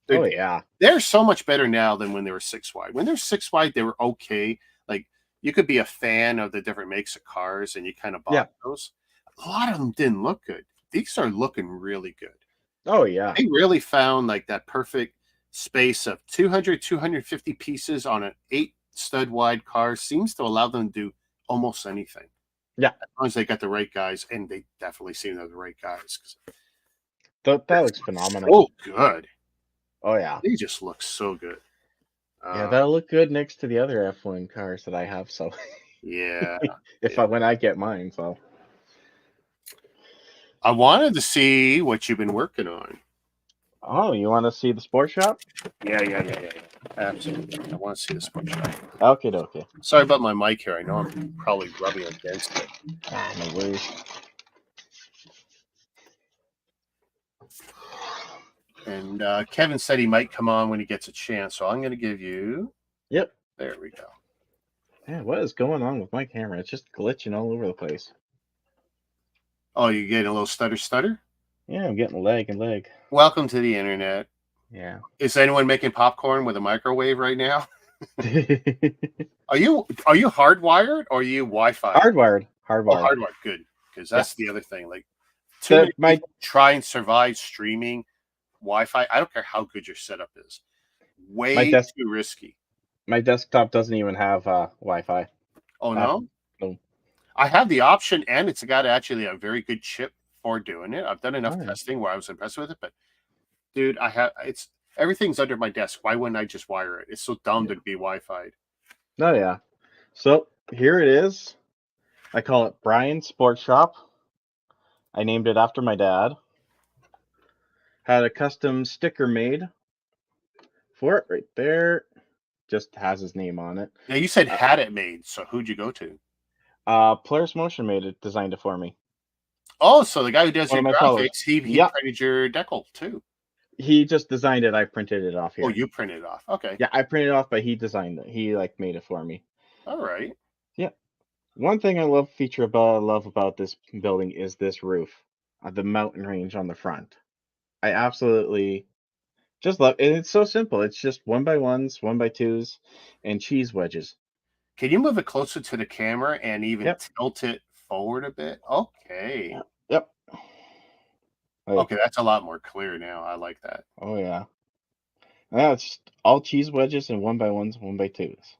Yeah. They're so much better now than when they were 6 wide. When they're 6 wide, they were okay. Like, you could be a fan of the different makes of cars, and you kind of bought those. A lot of them didn't look good. These are looking really good. Oh yeah. They really found like that perfect space of 250 pieces on an 8 stud wide car. Seems to allow them to do almost anything. Yeah. As long as they got the right guys, and they definitely seem to have the right guys. That looks phenomenal. Oh, good. Oh yeah. They just look so good. Yeah, that'll look good next to the other F1 cars that I have. So yeah. When I get mine, so. I wanted to see what you've been working on. Oh, you want to see the sports shop? Yeah. Absolutely. I want to see the sports shop. Okay. Sorry about my mic here. I know I'm probably rubbing against it. No worries. And Kevin said he might come on when he gets a chance, so I'm going to give you. Yep. There we go. Yeah, what is going on with my camera? It's just glitching all over the place. Oh, you're getting a little stutter? Yeah, I'm getting lag and lag. Welcome to the internet. Yeah. Is anyone making popcorn with a microwave right now? Are you hardwired or are you Wi-Fi? Hardwired. Oh, Hardwired. hardwired. Good, because that's the other thing. Like, too The- many people try and survive streaming Wi-Fi. I don't care how good your setup is. Way too risky. My desktop doesn't even have Wi-Fi. Oh no? No. I have the option, and it's got actually a very good chip for doing it. I've done enough testing where I was impressed with it, but dude, everything's under my desk. Why wouldn't I just wire it? It's so dumb to be Wi-Fi'd. Oh yeah. So here it is. I call it Brian's Sports Shop. I named it after my dad. Had a custom sticker made for it right there. Just has his name on it. Now you said had it made, so who'd you go to? Polaris Motion designed it for me. Oh, so the guy who does One your of my graphics, he printed your decal too. He just designed it. I printed it off here. Oh, you printed it off. Okay. Yeah, I printed it off, but he designed it. He made it for me. All right. Yeah. One thing I love about this building is this roof, the mountain range on the front. I absolutely just love it. It's so simple. It's just 1x1s, 1x2s, and cheese wedges. Can you move it closer to the camera and even tilt it forward a bit? Okay. Yep. Okay, that's a lot more clear now. I like that. Oh yeah. It's all cheese wedges and 1x1s, 1x2s.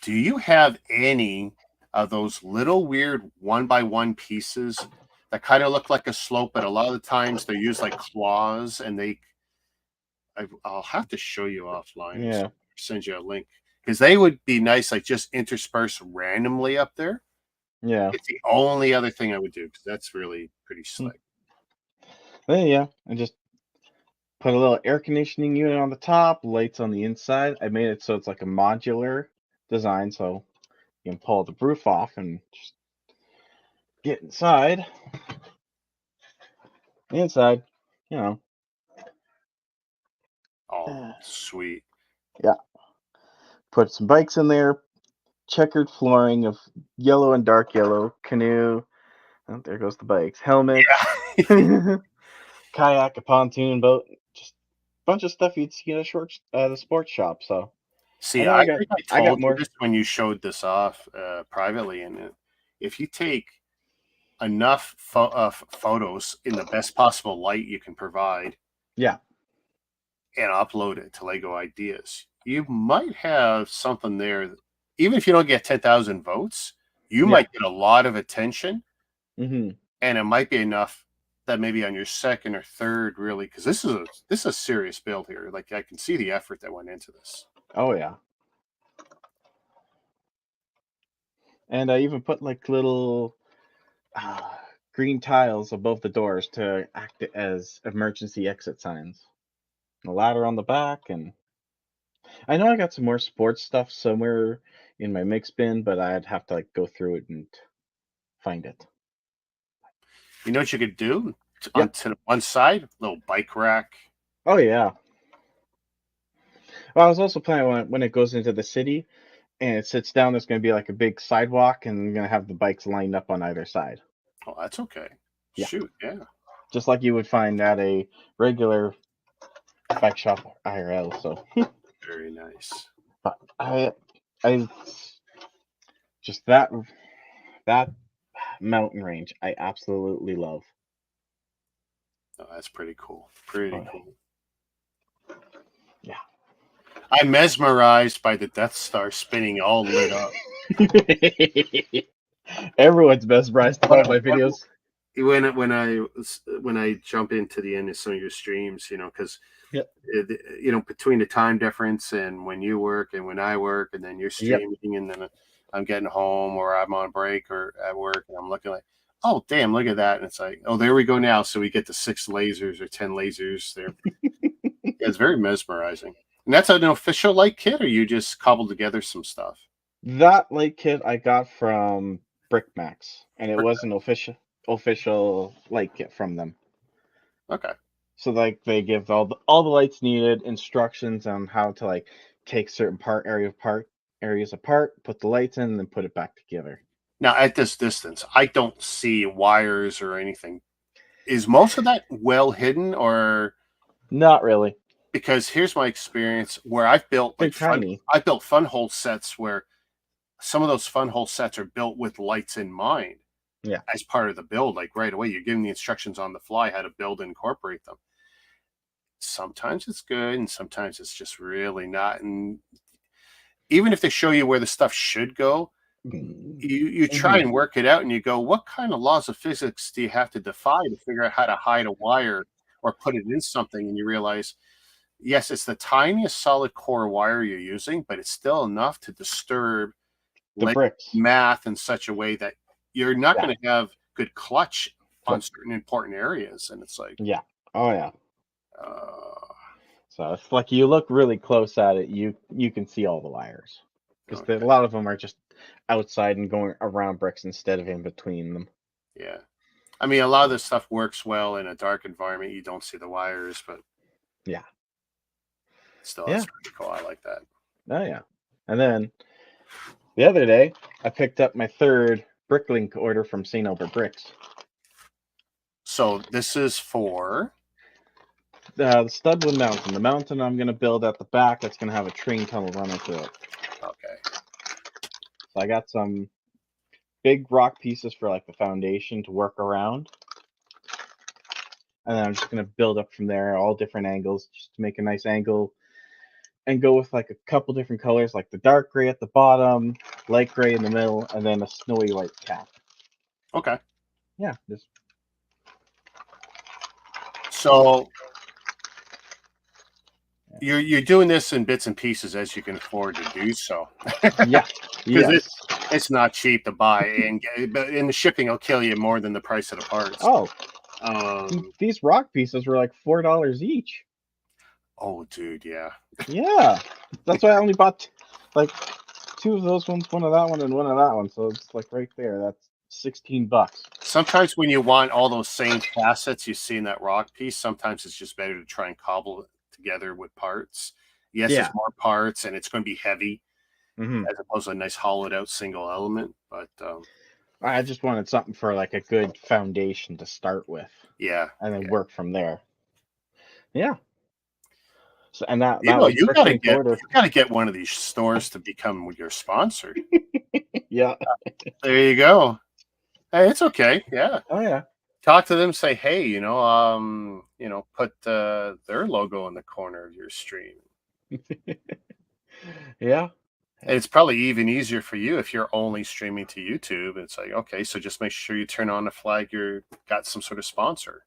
Do you have any of those little weird 1x1 pieces that kind of look like a slope, but a lot of the times they use like claws, and I'll have to show you offline. Yeah. Send you a link, because they would be nice, like just interspersed randomly up there. Yeah. It's the only other thing I would do, because that's really pretty slick. Yeah, and just put a little air conditioning unit on the top, lights on the inside. I made it so it's like a modular design, so you can pull the roof off and just get inside. Inside, you know. Oh, sweet. Yeah. Put some bikes in there, checkered flooring of yellow and dark yellow, canoe. Oh, there goes the bikes. Helmet. Yeah. Kayak, a pontoon boat. Just a bunch of stuff you'd see at the sports shop. So see, I think I told you this when you showed this off privately, and if you take enough photos in the best possible light you can provide, yeah, and upload it to Lego Ideas, you might have something there. Even if you don't get 10,000 votes, you might get a lot of attention, and it might be enough that maybe on your second or third, really, because this is a serious build here. Like, I can see the effort that went into this. Oh yeah. And I even put like little green tiles above the doors to act as emergency exit signs. A ladder on the back, and I know I got some more sports stuff somewhere in my mix bin, but I'd have to like go through it and find it. You know what you could do? To the one side, little bike rack. Oh yeah. Well, I was also planning when it goes into the city and it sits down, there's going to be like a big sidewalk, and I'm going to have the bikes lined up on either side. Oh, that's okay. Yeah. Shoot, yeah. Just like you would find at a regular bike shop IRL. So very nice. But I just that mountain range I absolutely love. Oh, that's pretty cool. Pretty cool. Yeah. I'm mesmerized by the Death Star spinning all lit up. Everyone's mesmerized by my videos. When I jump into the end of some of your streams, because between the time difference and when you work and when I work, and then you're streaming, and then I'm getting home or I'm on break or at work, and I'm looking like, oh damn, look at that, and it's like, oh, there we go now. So we get the 6 lasers or 10 lasers there. It's very mesmerizing. And that's an official light kit, or you just cobbled together some stuff? That light kit I got from BrickMax, and it was an official light kit from them. Okay. So like they give all the lights needed, instructions on how to like take certain areas apart, put the lights in, and then put it back together. Now at this distance, I don't see wires or anything. Is most of that well hidden, or not really? Because here's my experience where I've built They're like fun, tiny. I built fun hole sets where some of those fun hole sets are built with lights in mind. Yeah. As part of the build, like right away, you're giving the instructions on the fly how to build and incorporate them. Sometimes it's good, and sometimes it's just really not. And even if they show you where the stuff should go, you try and work it out, and you go, what kind of laws of physics do you have to defy to figure out how to hide a wire or put it in something? And you realize, yes, it's the tiniest solid core wire you're using, but it's still enough to disturb The bricks. math in such a way that you're not going to have good clutch on certain important areas. And it's like, Yeah. Oh yeah. uh, So it's like you look really close at it, you can see all the wires, because okay. a lot of them are just outside and going around bricks instead of in between them. Yeah. I mean, a lot of this stuff works well in a dark environment. You don't see the wires, but yeah, still, that's pretty cool. I like that. Oh yeah. And then the other day, I picked up my third BrickLink order from St.Albert Bricks. So this is for the studwood mountain. The mountain I'm going to build at the back that's going to have a train tunnel running through it. Okay. So I got some big rock pieces for like the foundation to work around. And then I'm just going to build up from there, all different angles, just to make a nice angle. And go with like a couple different colors, like the dark gray at the bottom, light gray in the middle, and then a snowy white cap. Okay. Yeah. Just... So you're doing this in bits and pieces as you can afford to do so. Yeah. Because it's not cheap to buy, and the shipping will kill you more than the price of the parts. Oh. These rock pieces were like $4 each. Oh, dude, yeah. Yeah. That's why I only bought like 2 of those ones, one of that one and one of that one. So it's like right there. That's $16. Sometimes when you want all those same facets you see in that rock piece, sometimes it's just better to try and cobble it together with parts. Yes, it's more parts and it's going to be heavy as opposed to a nice hollowed out single element. But I just wanted something for like a good foundation to start with. Yeah. And then work from there. Yeah. So, and that you gotta get one of these stores to become your sponsor. Yeah. There you go. Hey, it's okay. Yeah. Oh yeah. Talk to them. Say, hey, put their logo in the corner of your stream. Yeah. And it's probably even easier for you if you're only streaming to YouTube. It's like, okay, so just make sure you turn on the flag. You're got some sort of sponsor.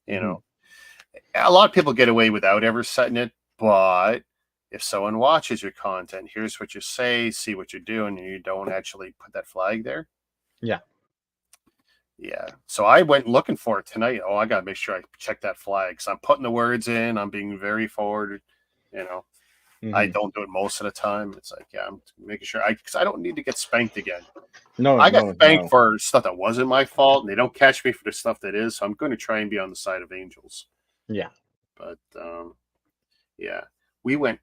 You know, a lot of people get away without ever setting it. But if someone watches your content, here's what you say, see what you're doing, and you don't actually put that flag there. Yeah. Yeah. So I went looking for it tonight. Oh, I got to make sure I check that flag. Because I'm putting the words in. I'm being very forward. I don't do it most of the time. It's like, yeah, I'm making sure. Because I don't need to get spanked again. I got spanked for stuff that wasn't my fault. And they don't catch me for the stuff that is. So I'm going to try and be on the side of angels. Yeah. But, yeah, we went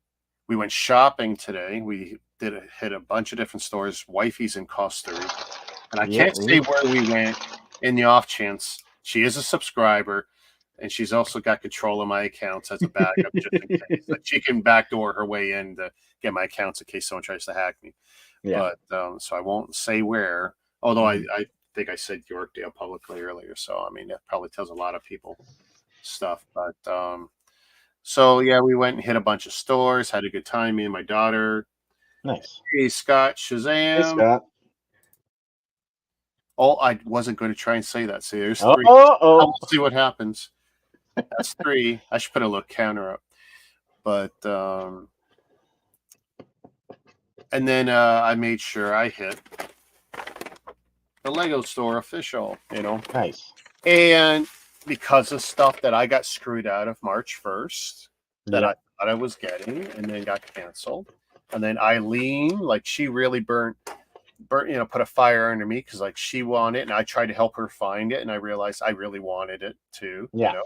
shopping today. We hit a bunch of different stores. Wifey's in Costa Rica, and I can't say where we went in the off chance. She is a subscriber, and she's also got control of my accounts as a backup, just in case. Like she can backdoor her way in to get my accounts in case someone tries to hack me. Yeah. But so I won't say where. Although I think I said Yorkdale publicly earlier, so I mean that probably tells a lot of people stuff. But so yeah, we went and hit a bunch of stores, had a good time, me and my daughter. Nice. Hey Scott, Shazam. Hey Scott. Oh, I wasn't going to try and say that. See, there's 3. We'll see what happens. That's 3. I should put a little counter up. But and then I made sure I hit the Lego store official, Nice. And because of stuff that I got screwed out of March 1st that I thought I was getting and then got canceled. And then Eileen, like she really burnt, put a fire under me because like she wanted it and I tried to help her find it and I realized I really wanted it too. Yeah.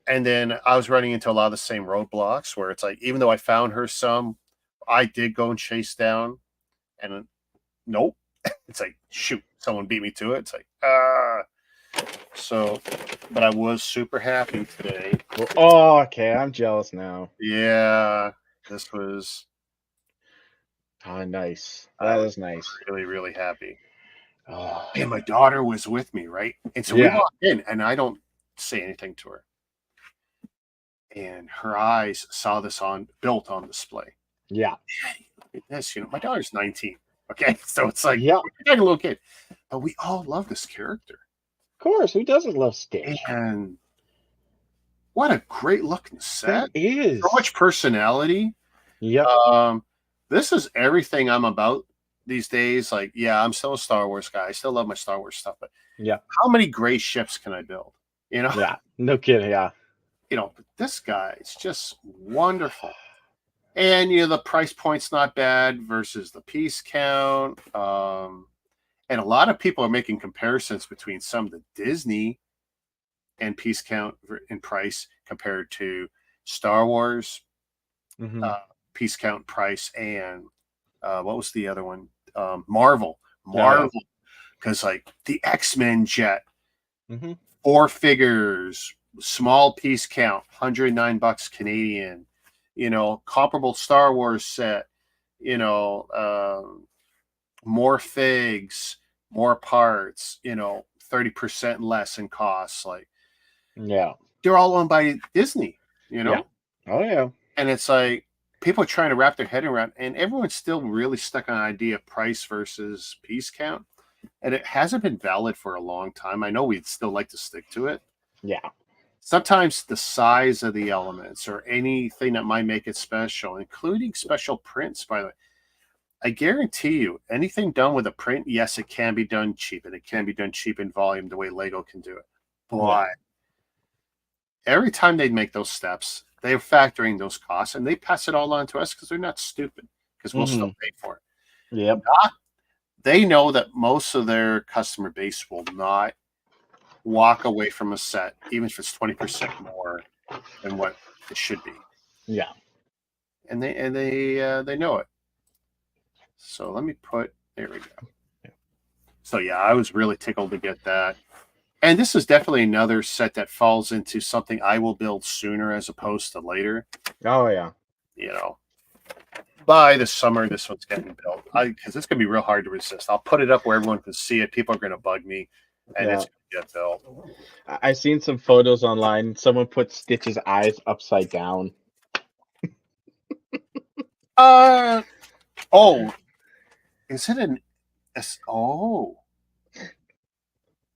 And then I was running into a lot of the same roadblocks where it's like, even though I found her some, I did go and chase down and nope. It's like, shoot, someone beat me to it. It's like, So, but I was super happy today. Oh, okay. I'm jealous now. Yeah, this was. Ah, nice. I That was is nice. really, really happy. Oh, And my daughter was with me, right? And so we yeah. walked in, and I don't say anything to her. And her eyes saw this built on display. Yeah. Look at this, my daughter's 19. Okay, so it's like Yeah. we're like a little kid, but we all love this character. Of course. Who doesn't love Stitch? And what a great looking set! It is. So much personality. Yep. This is everything I'm about these days. Like, yeah, I'm still a Star Wars guy. I still love my Star Wars stuff, but Yeah. how many gray ships can I build? Yeah. No kidding. Yeah. But this guy is just wonderful. And the price point's not bad versus the piece count. And a lot of people are making comparisons between some of the Disney and piece count in price compared to Star Wars piece count price and what was the other one? Marvel, because like the X-Men jet, 4 figures, small piece count, $109 Canadian. Comparable Star Wars set. More figs, more parts. 30% less in costs. Like, yeah, they're all owned by Disney. Yeah. Oh yeah. And it's like people are trying to wrap their head around, and everyone's still really stuck on the idea of price versus piece count, and it hasn't been valid for a long time. I know we'd still like to stick to it. Yeah. Sometimes the size of the elements or anything that might make it special, including special prints, by the way, I guarantee you, anything done with a print, yes, it can be done cheap, and it can be done cheap in volume the way Lego can do it. But every time they make those steps, they're factoring those costs, and they pass it all on to us because they're not stupid, because we'll still pay for it. Yep. They know that most of their customer base will not walk away from a set, even if it's 20% more than what it should be. Yeah. And they know it. So let me there we go. Yeah. So yeah, I was really tickled to get that. And this is definitely another set that falls into something I will build sooner as opposed to later. Oh yeah. By the summer, this one's getting built. Because it's going to be real hard to resist. I'll put it up where everyone can see it. People are going to bug me, and it's going to get built. I've seen some photos online. Someone put Stitch's eyes upside down. Is it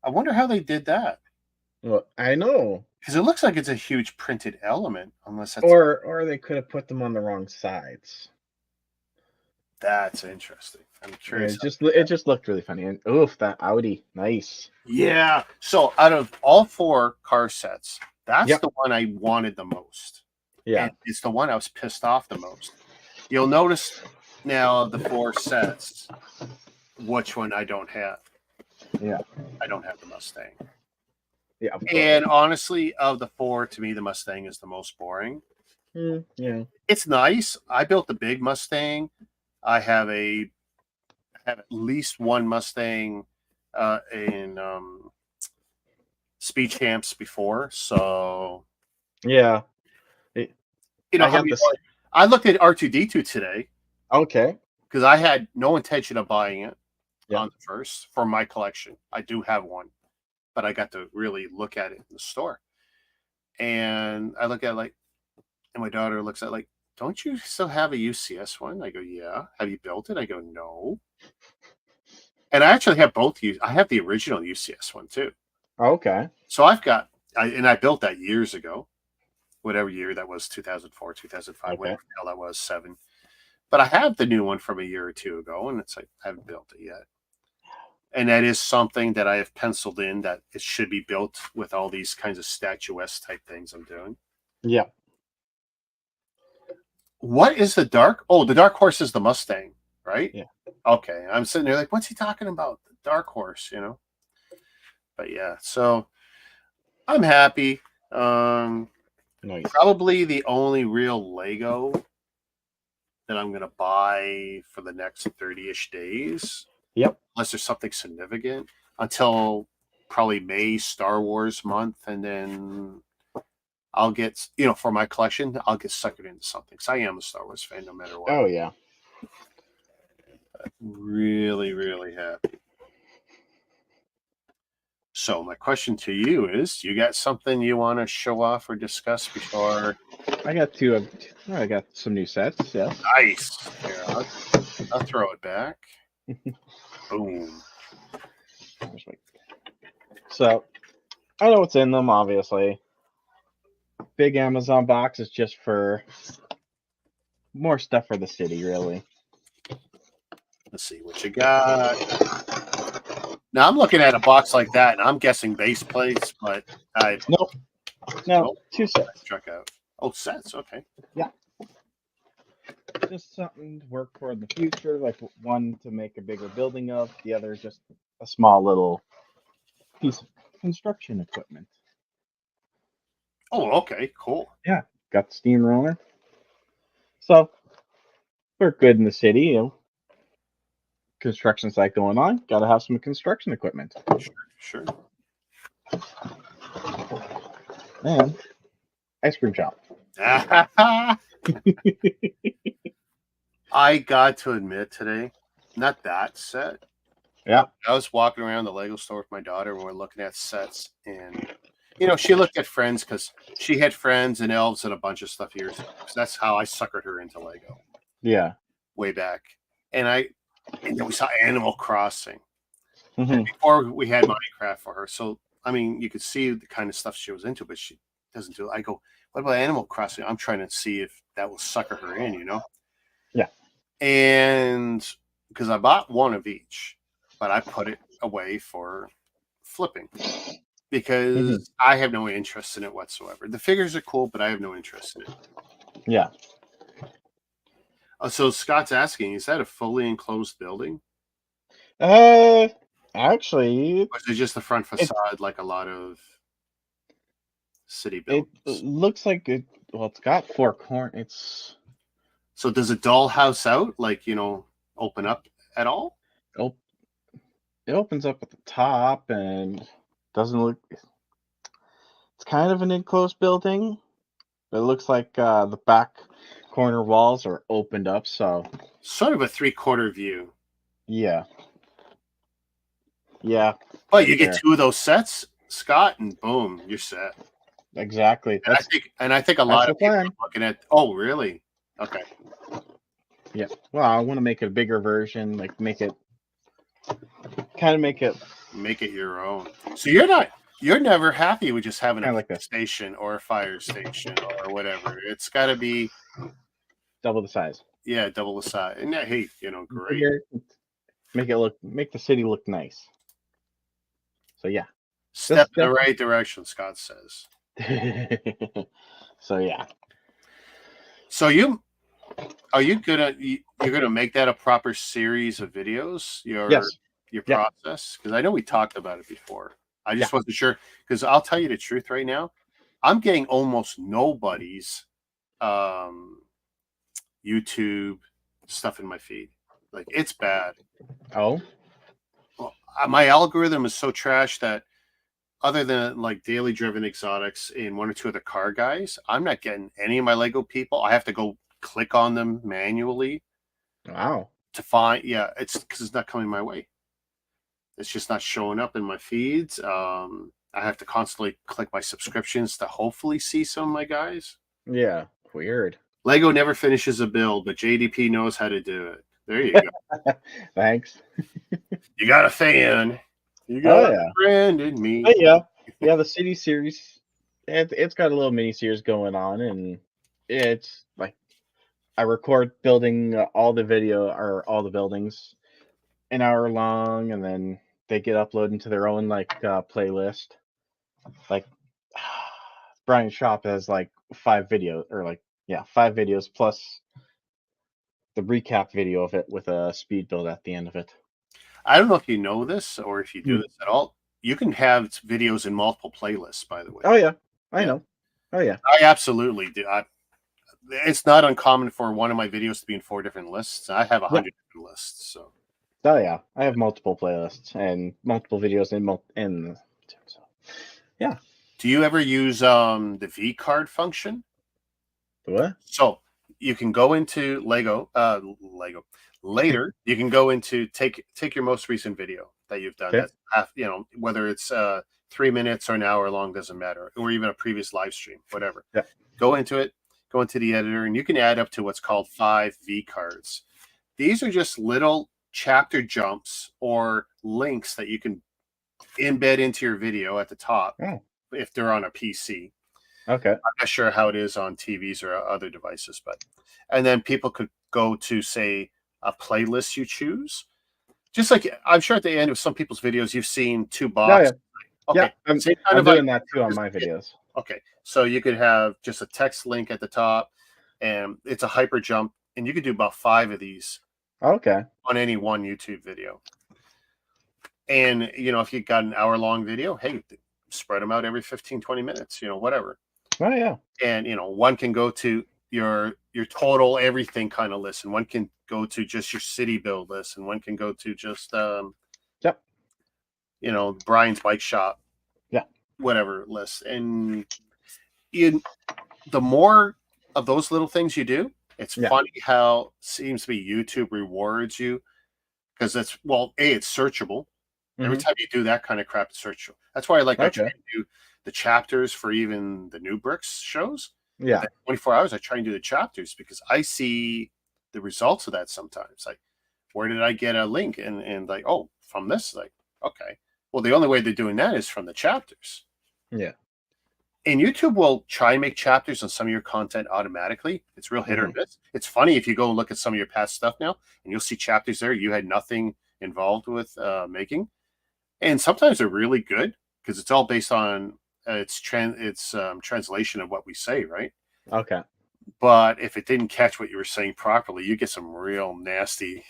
I wonder how they did that. Well, I know. Because it looks like it's a huge printed element, unless that's... Or they could have put them on the wrong sides. That's interesting. I'm curious. It just looked really funny. And oof, that Audi, nice. Yeah. So out of all 4 car sets, that's the one I wanted the most. Yeah. And it's the one I was pissed off the most. You'll notice now of the 4 sets, which one I don't have. Yeah. I don't have the Mustang. Yeah. And honestly, of the 4, to me, the Mustang is the most boring. Yeah. It's nice. I built the big Mustang. I have at least one Mustang in Speed Champs before. So yeah. I looked at R2D2 today. Okay. Because I had no intention of buying it Yeah. on the first for my collection. I do have one, but I got to really look at it in the store. And I look at and my daughter looks at don't you still have a UCS one? I go, yeah. Have you built it? I go, no. And I actually have both. I have the original UCS one too. Okay. So I built that years ago, whatever year that was, 2004, 2005, whatever the hell that was, 7. But I have the new one from a year or 2 ago, and it's like I haven't built it yet. And that is something that I have penciled in that it should be built with all these kinds of statuesque type things I'm doing. Yeah. What is the dark? Oh, the dark horse is the Mustang, right? Yeah. Okay. I'm sitting there like, what's he talking about? The dark horse, But yeah, so I'm happy. Nice. Probably the only real Lego that I'm going to buy for the next 30-ish days. Yep. Unless there's something significant. Until probably May, Star Wars month, and then I'll get, for my collection, I'll get suckered into something. Because I am a Star Wars fan no matter what. Oh, yeah. Really, really happy. So my question to you is, you got something you want to show off or discuss before? I got some new sets, yes. Nice. Here, I'll throw it back. Boom. So, I know what's in them, obviously. Big Amazon box is just for more stuff for the city, really. Let's see what you got. Now, I'm looking at a box like that, and I'm guessing base plates, but Nope. No, 2 sets. Struck out. Oh, sets. Okay. Yeah. Just something to work for in the future, like one to make a bigger building of, the other just a small little piece of construction equipment. Oh, okay. Cool. Yeah. Got the Steamroller. So, we're good in the city, construction site going on. Got to have some construction equipment. Sure. And ice cream shop. I got to admit today, not that set. Yeah. I was walking around the Lego store with my daughter when we were looking at sets, and she looked at friends because she had friends and elves and a bunch of stuff years ago. So that's how I suckered her into Lego. Yeah. Way back. And then we saw Animal Crossing. Mm-hmm. Before we had Minecraft for her. So, I mean, you could see the kind of stuff she was into, but she doesn't do it. I go, what about Animal Crossing? I'm trying to see if that will sucker her in, Yeah. And because I bought one of each, but I put it away for flipping because I have no interest in it whatsoever. The figures are cool, but I have no interest in it. Yeah. So Scott's asking, is that a fully enclosed building? Actually, or is it just the front facade like a lot of city buildings? It looks like it. Well, it's got 4 corners. So does it dollhouse out, like, open up at all? It opens up at the top and doesn't look. It's kind of an enclosed building. It looks like the back corner walls are opened up, so sort of a 3/4 view. Yeah. Yeah. But you get 2 of those sets, Scott, and boom, you're set. Exactly. And I think a lot of people are looking at. Oh, really? Okay. Yeah. Well, I want to make it a bigger version, like make it your own. So you're never happy with just having a like station or a fire station or whatever. It's got to be double the size. Yeah, double the size. And hey, great. Make the city look nice. So yeah. Step in the right direction, Scott says. So yeah. So you're gonna make that a proper series of videos? Your process? Because I know we talked about it before. I just wasn't sure, because I'll tell you the truth right now. I'm getting almost nobody's YouTube stuff in my feed. Like, it's bad. Oh. Well, my algorithm is so trash that other than like Daily Driven Exotics and 1 or 2 of the car guys, I'm not getting any of my Lego people. I have to go click on them manually. Wow. To find, it's because it's not coming my way. It's just not showing up in my feeds. I have to constantly click my subscriptions to hopefully see some of my guys. Yeah, weird. Lego never finishes a build, but JDP knows how to do it. There you go. Thanks. You got a fan. You got a friend in me. Yeah, the city series. It's got a little mini series going on, and it's like I record building all the buildings an hour long, and then they get uploaded into their own playlist. Like Brian's shop has 5 videos, or 5 videos plus the recap video of it with a speed build at the end of it. I don't know if you know this or if you do this at all. You can have videos in multiple playlists, by the way. Oh yeah, I know. Oh yeah, I absolutely do. It's not uncommon for one of my videos to be in 4 different lists. I have 100 different lists. So. Oh yeah, I have multiple playlists and multiple videos in Yeah. Do you ever use the V card function? What? So you can go into Lego. Later, you can go into take your most recent video that you've done. Okay. That's half, whether it's 3 minutes or an hour long, doesn't matter, or even a previous live stream, whatever. Yeah. Go into it, go into the editor, and you can add up to what's called 5 V cards. These are just little chapter jumps or links that you can embed into your video at the top if they're on a PC. Okay. I'm not sure how it is on TVs or other devices, and then people could go to, say, a playlist you choose. Just like I'm sure at the end of some people's videos, you've seen 2 boxes. Oh, yeah. Okay. I'm doing that too on my videos. Okay. So you could have just a text link at the top, and it's a hyper jump, and you could do about 5 of these. Okay. On any one YouTube video. And, if you got an hour-long video, hey, spread them out every 15, 20 minutes, whatever. Oh, yeah. And, one can go to your total everything kind of list, and one can go to just your city build list, and one can go to just, Brian's bike shop. Yeah. Whatever list. And the more of those little things you do, it's funny how it seems to be YouTube rewards you, because it's searchable. Every time you do that kind of crap, it's searchable. That's why I try to do the chapters for even the new bricks shows. Yeah. 24 hours, I try and do the chapters because I see the results of that sometimes. Like, where did I get a link? And like, oh, from this, like, okay. Well, the only way they're doing that is from the chapters. Yeah. And YouTube will try and make chapters on some of your content automatically. It's real hit or miss. It's funny if you go and look at some of your past stuff now, and you'll see chapters there you had nothing involved with making. And sometimes they're really good because it's all based on its translation of what we say, right? Okay. But if it didn't catch what you were saying properly, you get some real nasty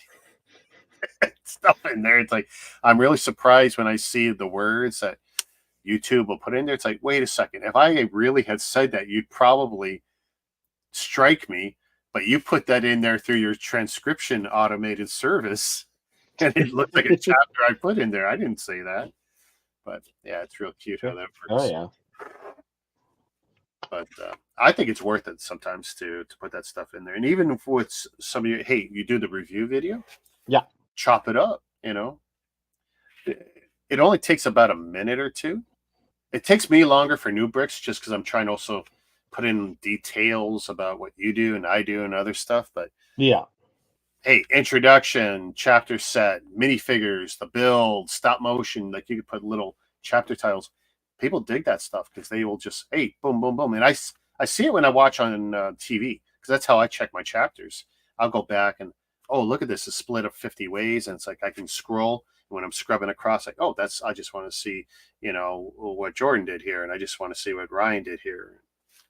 stuff in there. It's like, I'm really surprised when I see the words that YouTube will put in there. It's like, wait a second. If I really had said that, you'd probably strike me, but you put that in there through your transcription automated service, and it looked like a chapter I put in there. I didn't say that. But yeah, it's real cute how that works. Oh, yeah. But I think it's worth it sometimes to put that stuff in there. And even with some of you, hey, you do the review video. Yeah. Chop it up, It only takes about a minute or two. It takes me longer for new bricks just because I'm trying to also put in details about what you do and I do and other stuff. But yeah. Hey, introduction, chapter set, minifigures, the build, stop motion. Like, you could put little chapter titles. People dig that stuff because they will just, hey, boom, boom, boom. And I see it when I watch on TV because that's how I check my chapters. I'll go back and, oh, look at this. It's split up 50 ways. And it's like I can scroll. And when I'm scrubbing across, like, oh, I just want to see, what Jordan did here. And I just want to see what Ryan did here.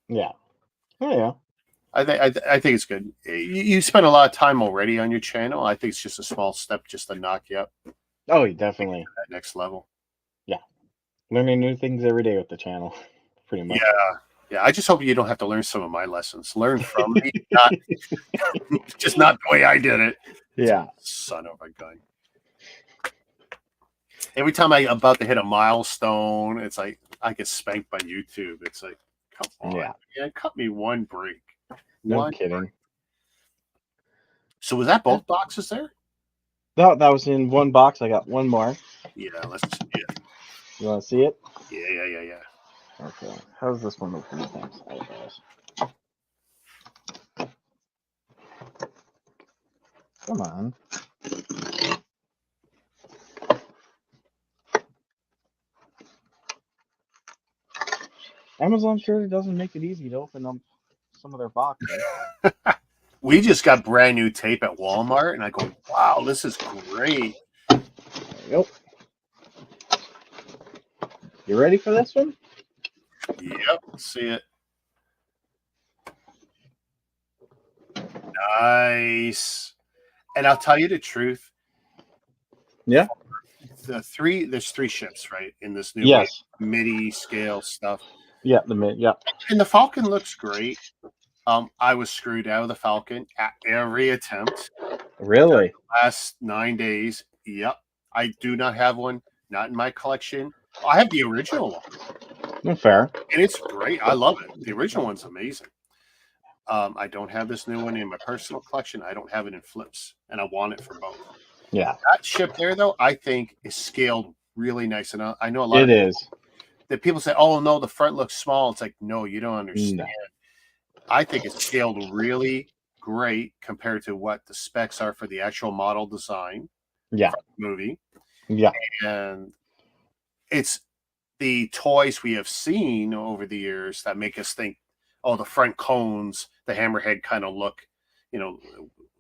Yeah. Oh, yeah. I think it's good. You spend a lot of time already on your channel. I think it's just a small step just to knock you up. Oh, definitely. That next level. Yeah. Learning new things every day with the channel, pretty much. Yeah. I just hope you don't have to learn some of my lessons. Learn from me, not just not the way I did it. Yeah. Son of a gun. Every time I'm about to hit a milestone, it's like I get spanked by YouTube. It's like, come on. Yeah, cut me one break. No kidding. So was that both boxes there? No, that was in one box. I got one more. Yeah, let's see it. You want to see it? Yeah. Okay. How's this one open? Thanks. Oh, it does. Come on. Amazon sure doesn't make it easy to open up some of their boxes. We just got brand new tape at Walmart, and I go, wow, this is great. There you go. You ready for this one? Yep, let's see it. Nice. And I'll tell you the truth. Yeah. There's 3 ships, right, in this new MIDI scale stuff. Yeah, the mid, yeah. And the Falcon looks great. I was screwed out of the Falcon at every attempt. Really? The last 9 days. Yep. I do not have one. Not in my collection. I have the original one. Fair. And it's great. I love it. The original one's amazing. I don't have this new one in my personal collection. I don't have it in flips, and I want it for both. Yeah. That ship there, though, I think is scaled really nice. And I know a lot It of is. that people say, "Oh no, the front looks small." It's like, no, you don't understand. No. I think it's scaled really great compared to what the specs are for the actual model design. Yeah. For the movie. Yeah. And it's the toys we have seen over the years that make us think, oh, the front cones, the hammerhead kind of look,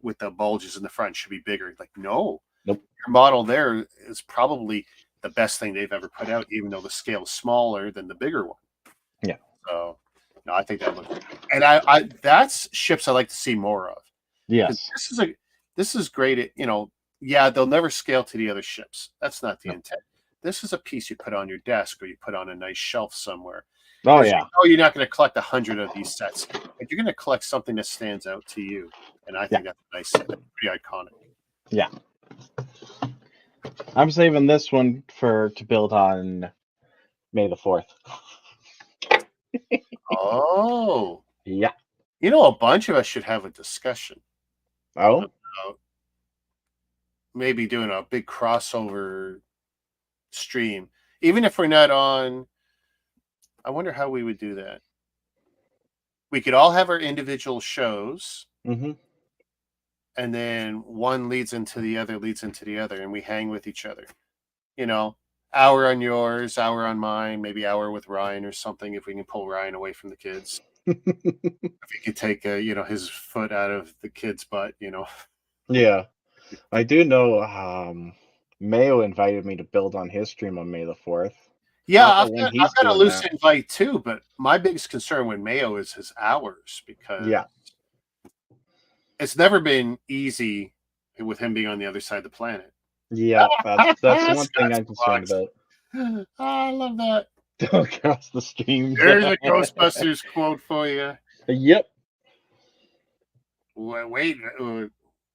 with the bulges in the front should be bigger. Like, no, Nope. Your model there is probably the best thing they've ever put out, even though the scale is smaller than the bigger one. Yeah. So, no, I think that looks good. And I that's ships I like to see more of. Yes. This is great at, yeah, they'll never scale to the other ships. That's not the intent. This is a piece you put on your desk or you put on a nice shelf somewhere. Oh, yeah. You're not going to collect 100 of these sets, but you're going to collect something that stands out to you. And I think that's a nice set. Pretty iconic. Yeah. I'm saving this one to build on May the 4th. Oh. Yeah. A bunch of us should have a discussion. Oh? About maybe doing a big crossover stream. Even if we're not on, I wonder how we would do that. We could all have our individual shows. Mm-hmm. And then one leads into the other, and we hang with each other. Hour on yours, hour on mine, maybe hour with Ryan or something, if we can pull Ryan away from the kids. If he could take his foot out of the kid's butt, Yeah. I do know Mayo invited me to build on his stream on May the 4th. Yeah, I've got a loose invite too, but my biggest concern with Mayo is his hours, because it's never been easy with him being on the other side of the planet. Yeah, that's one thing I'm concerned about. Oh, I love that. Don't cross the stream. There's a Ghostbusters quote for you. Yep. Wait,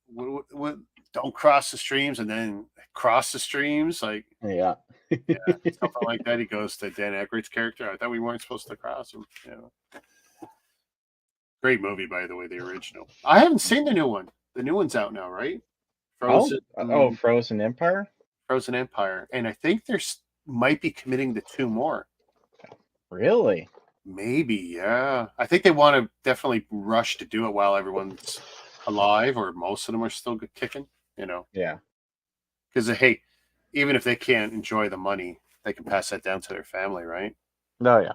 what? Don't cross the streams and then cross the streams, like yeah, something like that. He goes to Dan Aykroyd's character. I thought we weren't supposed to cross him. Great movie, by the way, the original. I haven't seen the new one. The new one's out now, right? Frozen. Frozen Empire. Frozen Empire, and I think there's might be committing to 2 more. Really? Maybe, yeah. I think they want to definitely rush to do it while everyone's alive, or most of them are still kicking. Yeah. Because hey, even if they can't enjoy the money, they can pass that down to their family, right? Oh yeah.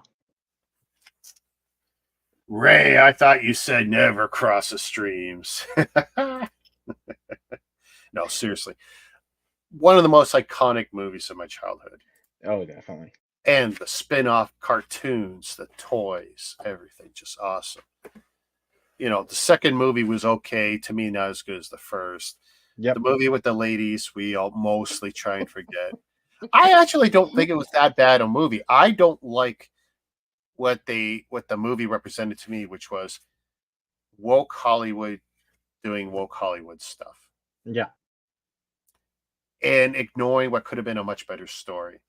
Ray, I thought you said never cross the streams. No, seriously. One of the most iconic movies of my childhood. Oh, definitely. And the spin-off cartoons, the toys, everything, just awesome. The second movie was okay. To me, not as good as the first. Yep. The movie with the ladies, we all mostly try and forget. I actually don't think it was that bad a movie. I don't like what the movie represented to me, which was woke Hollywood doing woke Hollywood stuff. Yeah. And ignoring what could have been a much better story.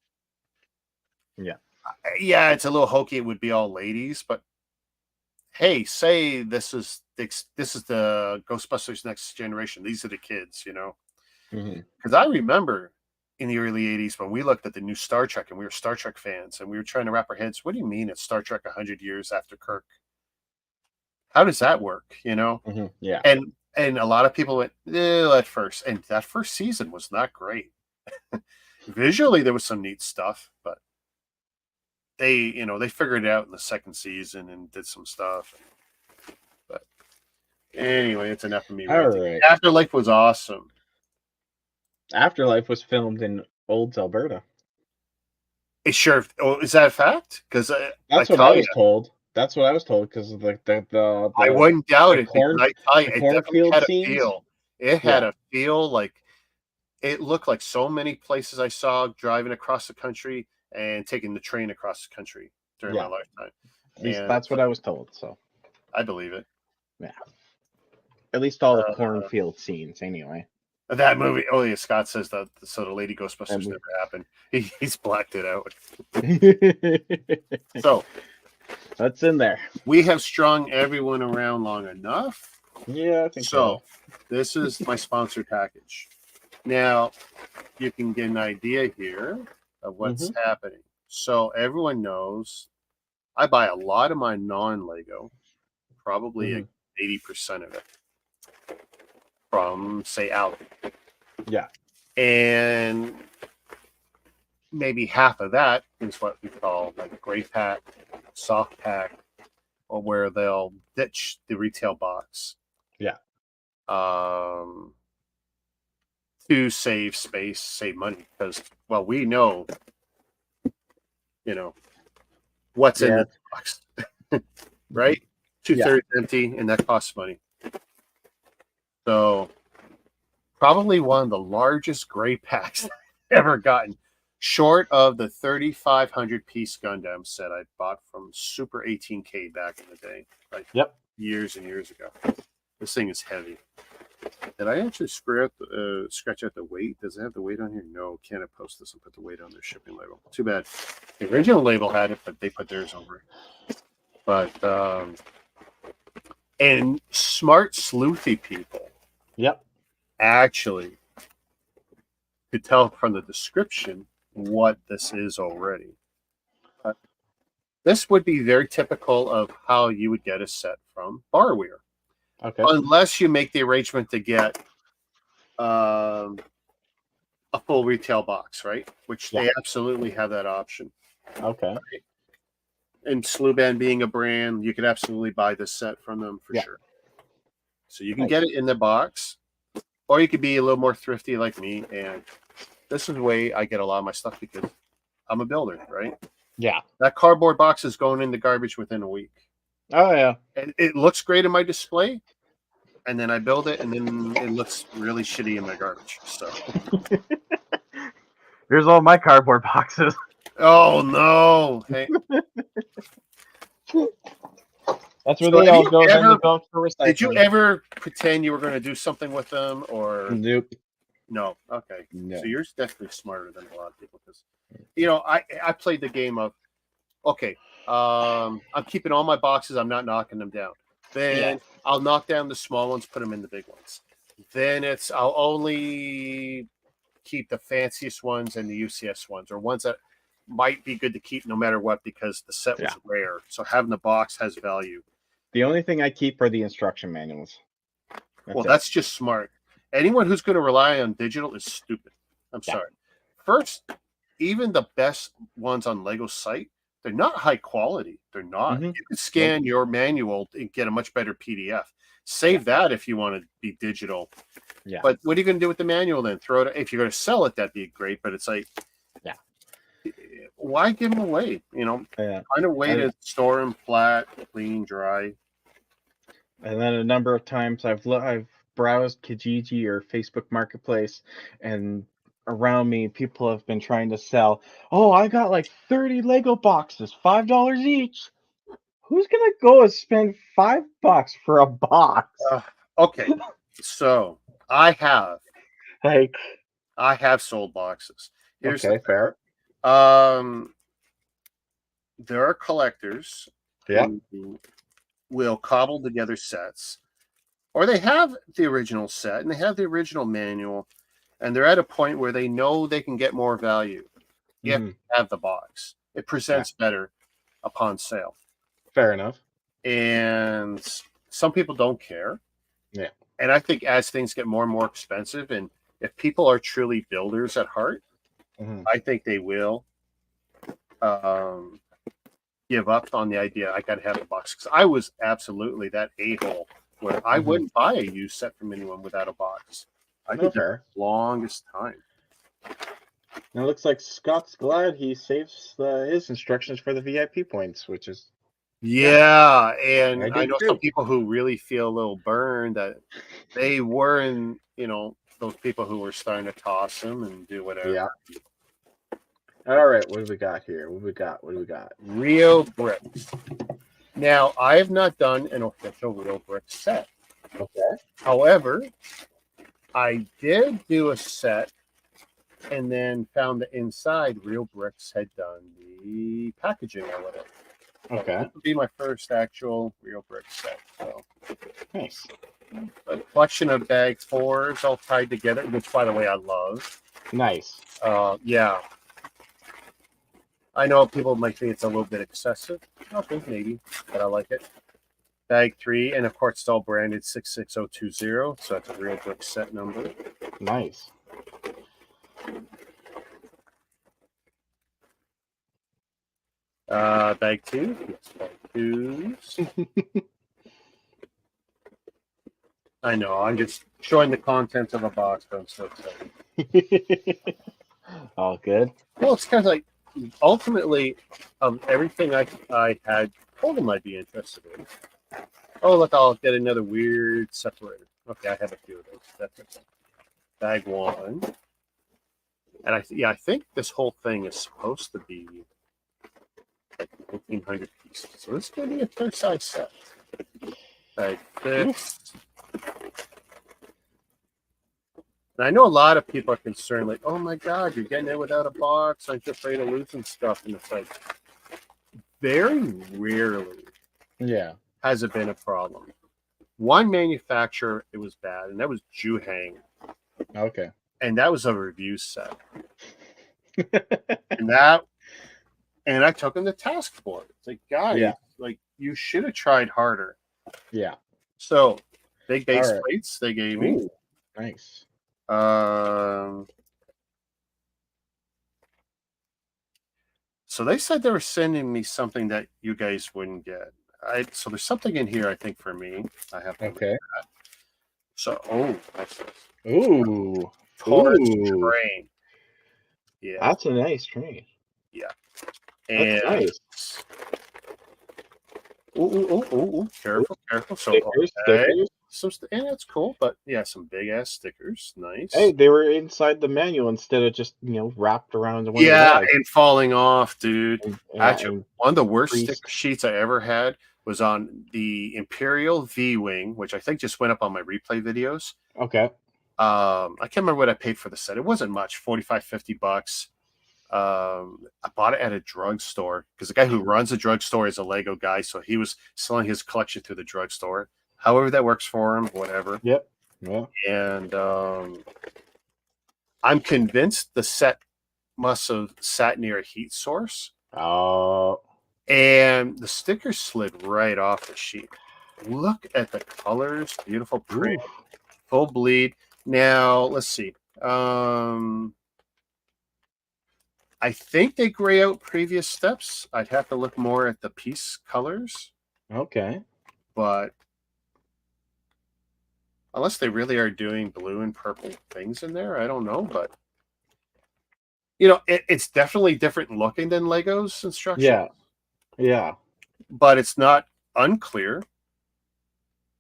Yeah. Yeah, it's a little hokey. It would be all ladies, but hey, say this is the Ghostbusters Next Generation. These are the kids, Because I remember in the early 80s when we looked at the new Star Trek and we were Star Trek fans and we were trying to wrap our heads, what do you mean it's Star Trek 100 years after Kirk? How does that work, Mm-hmm. Yeah. And a lot of people went, at first. And that first season was not great. Visually, there was some neat stuff, but they figured it out in the second season and did some stuff. But anyway, it's enough of me. All right. Afterlife was awesome. Afterlife was filmed in Olds, Alberta. Sure. Oh, is that a fact? Because that's what I was told. That's what I was told because of the I wouldn't doubt it. I tell you, it definitely had a scenes. feel. It had a feel like it looked like so many places I saw driving across the country and taking the train across the country during my lifetime. At least that's what I was told. So I believe it. Yeah. At least all the cornfield scenes, anyway. That movie. Oh yeah, Scott says that. So the Lady Ghostbusters movie. never happened. He's blacked it out. So So that's in there. we have strung everyone around long enough. Yeah, I think So this is my sponsored package. Now you can get an idea here of what's happening. So everyone knows I buy a lot of my non-Lego, probably 80% of it from, say, Aldi. Yeah. And maybe half of that is what we call like gray pack, soft pack, or where they'll ditch the retail box. Yeah. To save space, save money, because well, we know, what's in the box, right? 2/3 empty, and that costs money. So probably one of the largest gray packs I've ever gotten, short of the 3,500 piece Gundam set I bought from Super 18K back in the day, like years and years ago. This thing is heavy. Did I actually scratch out the weight? Does it have the weight on here? No, can't I post this and put the weight on their shipping label? Too bad. The original label had it, but they put theirs over it. But and smart sleuthy people actually could tell from the description what this is already. This would be very typical of how you would get a set from Barweer. Okay. Unless you make the arrangement to get a full retail box, right? Which they absolutely have that option. Okay. Right? And Sluban being a brand, you could absolutely buy this set from them for sure. So you can get it in the box, or you could be a little more thrifty like me. And this is the way I get a lot of my stuff because I'm a builder, right? Yeah. That cardboard box is going in the garbage within a week. Oh yeah. And it looks great in my display. And then I build it, and then it looks really shitty in my garbage. So here's all my cardboard boxes. Oh no! Hey, that's where they all go. Then they go for recycling. Did you ever pretend you were going to do something with them, or nope? No. Okay. No. So you're definitely smarter than a lot of people because, I played the game of, okay, I'm keeping all my boxes. I'm not knocking them down. Then I'll knock down the small ones, put them in the big ones. Then I'll only keep the fanciest ones and the UCS ones, or ones that might be good to keep no matter what because the set was rare. So having the box has value. The only thing I keep are the instruction manuals. That's just smart. Anyone who's going to rely on digital is stupid. I'm sorry. First, even the best ones on Lego's site, they're not high quality. They're not. You can scan your manual and get a much better PDF. Save that if you want to be digital. Yeah. But what are you going to do with the manual then? Throw it. If you're going to sell it, that'd be great. But it's like, why give them away? Find a way to store them flat, clean, dry. And then a number of times I've browsed Kijiji or Facebook Marketplace, and around me people have been trying to sell. Oh, I got like 30 Lego boxes, $5 each. Who's gonna go and spend $5 for a box? Okay, so I have sold boxes. Here's fair. There are collectors who will cobble together sets, or they have the original set and they have the original manual, and they're at a point where they know they can get more value. You have to have the box. It presents better upon sale. Fair enough. And some people don't care. Yeah. And I think as things get more and more expensive, and if people are truly builders at heart, I think they will give up on the idea I got to have a box. Because I was absolutely that a-hole where I wouldn't buy a used set from anyone without a box. I did that for the longest time. It looks like Scott's glad he saves his instructions for the VIP points, which is and I know some people who really feel a little burned that they were in, those people who were starting to toss them and do whatever. Yeah. All right, what do we got here? What do we got? Reobrix. Now, I have not done an official Reobrix set. Okay. However, I did do a set, and then found that inside Reobrix had done the packaging with it. Okay. This would be my first actual Reobrix set. So Nice. a collection of bag 4s all tied together, which, by the way, I love. Nice. Yeah. I know people might think it's a little bit excessive. Okay, maybe, but I like it. Bag 3, and of course, it's all branded 66020, so that's a Reobrix set number. Nice. Bag 2. Yes, bag 2s. I know, I'm just showing the contents of a box, but I'm so excited. All good. Well, it's kind of like, ultimately, everything I had told them I'd be interested in. Oh, look, I'll get another weird separator. Okay, I have a few of those. That's okay. Bag 1. And I think this whole thing is supposed to be like 1,500 pieces. So this is going to be a fair size set. Bag 6. And I know a lot of people are concerned, like, oh my God, you're getting it without a box. Aren't you afraid of losing stuff? And it's like, very rarely has it been a problem. One manufacturer, it was bad, and that was Juhang. Okay. And that was a review set. and I took him to task for it. It's like, guys, like, you should have tried harder. Yeah. So, big base plates they gave me. Ooh, nice. So they said they were sending me something that you guys wouldn't get. So there's something in here, I think, for me. I have to look at that. So, that's this. Ooh. Taurus train. Yeah. That's a nice train. Yeah. That's And nice. Ooh. Careful. So, stickers. And that's cool, but yeah, some big ass stickers. Nice. Hey, they were inside the manual instead of just, wrapped around one of the bags. And falling off, dude. Actually, one of the worst creased. sticker sheets I ever had was on the Imperial V-Wing, which I think just went up on my replay videos. Okay. I can't remember what I paid for the set. It wasn't much, $45-$50. I bought it at a drugstore because the guy who runs the drugstore is a Lego guy, so he was selling his collection through the drugstore. However that works for him, whatever. Yep. Yeah. And I'm convinced the set must have sat near a heat source. Oh. And the sticker slid right off the sheet. Look at the colors. Beautiful print. Full bleed. Now, let's see. I think they gray out previous steps. I'd have to look more at the piece colors. Okay. But unless they really are doing blue and purple things in there, I don't know. But, it's definitely different looking than Lego's instructions. Yeah. But it's not unclear.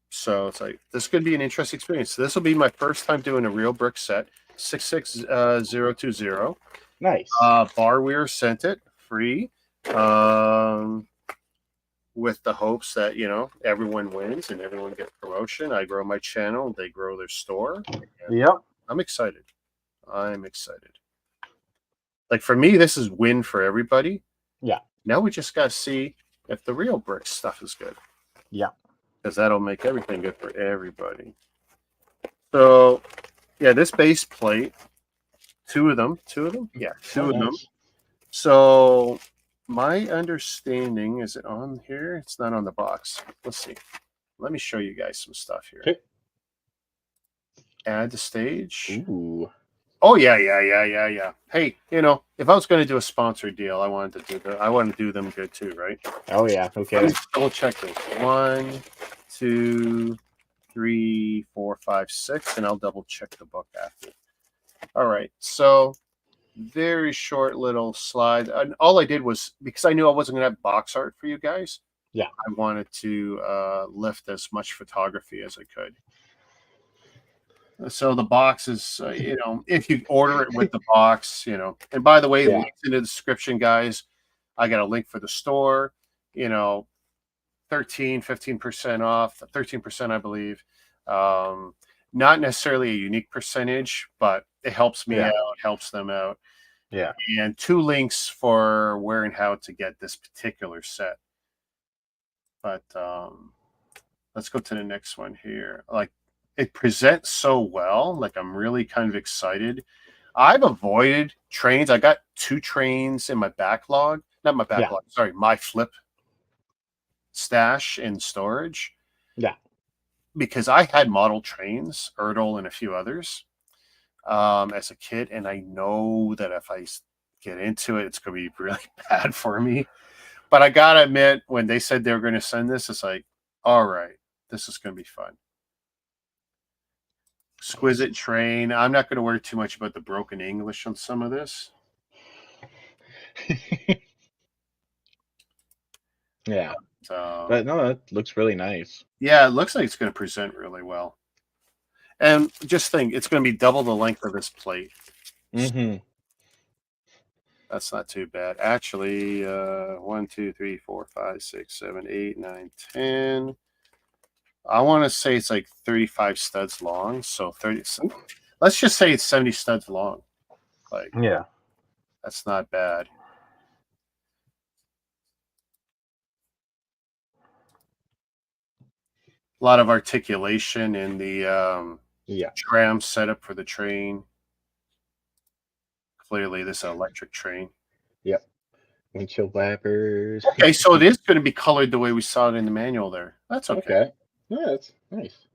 So it's like, this could be an interesting experience. So this will be my first time doing a Reobrix set, 66020. Nice. Barweer sent it free, with the hopes that, everyone wins and everyone gets promotion. I grow my channel, they grow their store. Yep. I'm excited. Like, for me, this is win for everybody. Yeah. Now we just got to see if the Reobrix stuff is good. Yeah. Because that'll make everything good for everybody. So, yeah, this base plate, two of them. Yeah, two of them. So, my understanding, is it on here? It's not on the box. Let's see. Let me show you guys some stuff here. Okay. Add to stage. Ooh. Oh, yeah. Hey, if I was going to do a sponsored deal, I want to do them good too, right? Oh, yeah. Okay. Let me double check this. 1, 2, 3, 4, 5, 6, and I'll double check the book after. All right. So, very short little slide. And all I did was, because I knew I wasn't going to have box art for you guys. Yeah. I wanted to lift as much photography as I could. So the box is, if you order it with the box, and by the way, links in the description, guys. I got a link for the store, 13, 15% off, 13%, I believe. Not necessarily a unique percentage, but it helps me out, helps them out. Yeah. And 2 links for where and how to get this particular set. But let's go to the next one here. Like, it presents so well. Like, I'm really kind of excited. I've avoided trains. I got 2 trains in my backlog. Not my backlog, sorry, my flip stash in storage. Yeah. Because I had model trains, Erdl and a few others, as a kid. And I know that if I get into it, it's going to be really bad for me. But I got to admit, when they said they were going to send this, it's like, all right, this is going to be fun. Exquisite train. I'm not going to worry too much about the broken English on some of this. Yeah. But no, that looks really nice. Yeah, it looks like it's going to present really well. And just think, it's going to be double the length of this plate. Mm-hmm. That's not too bad. Actually, 1, 2, 3, 4, 5, 6, 7, 8, 9, 10. I want to say it's like 35 studs long. So 30. Let's just say it's 70 studs long. Like, yeah, that's not bad. A lot of articulation in the tram setup for the train. Clearly, this is an electric train. Yep. Windshield wipers. Okay, so it is going to be colored the way we saw it in the manual there. That's okay. Yeah, that's nice.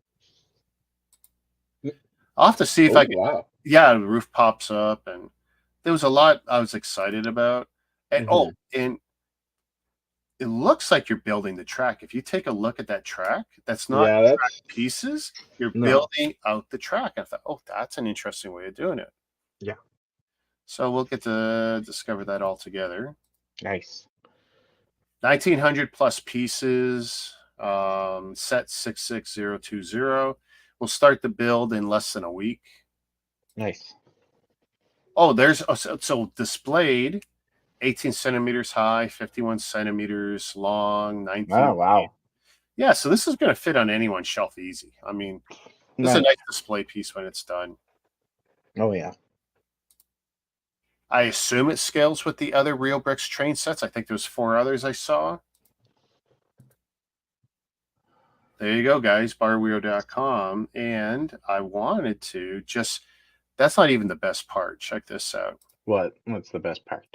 I'll have to see if I can. Wow. Yeah, the roof pops up, and there was a lot I was excited about. And and it looks like you're building the track. If you take a look at that track, that's not track pieces. You're building out the track. I thought, oh, that's an interesting way of doing it. Yeah. So we'll get to discover that all together. Nice. 1,900 plus pieces. Set 66020. We'll start the build in less than a week. Nice. Oh, there's so displayed 18 centimeters high, 51 centimeters long, 19. Oh, wow. Yeah, so this is going to fit on anyone's shelf easy. I mean, this is a nice display piece when it's done. Oh, yeah. I assume it scales with the other Reobrix train sets. I think there's 4 others I saw. There you go, guys, barweer.com. And I wanted to just, that's not even the best part. Check this out. What's the best part?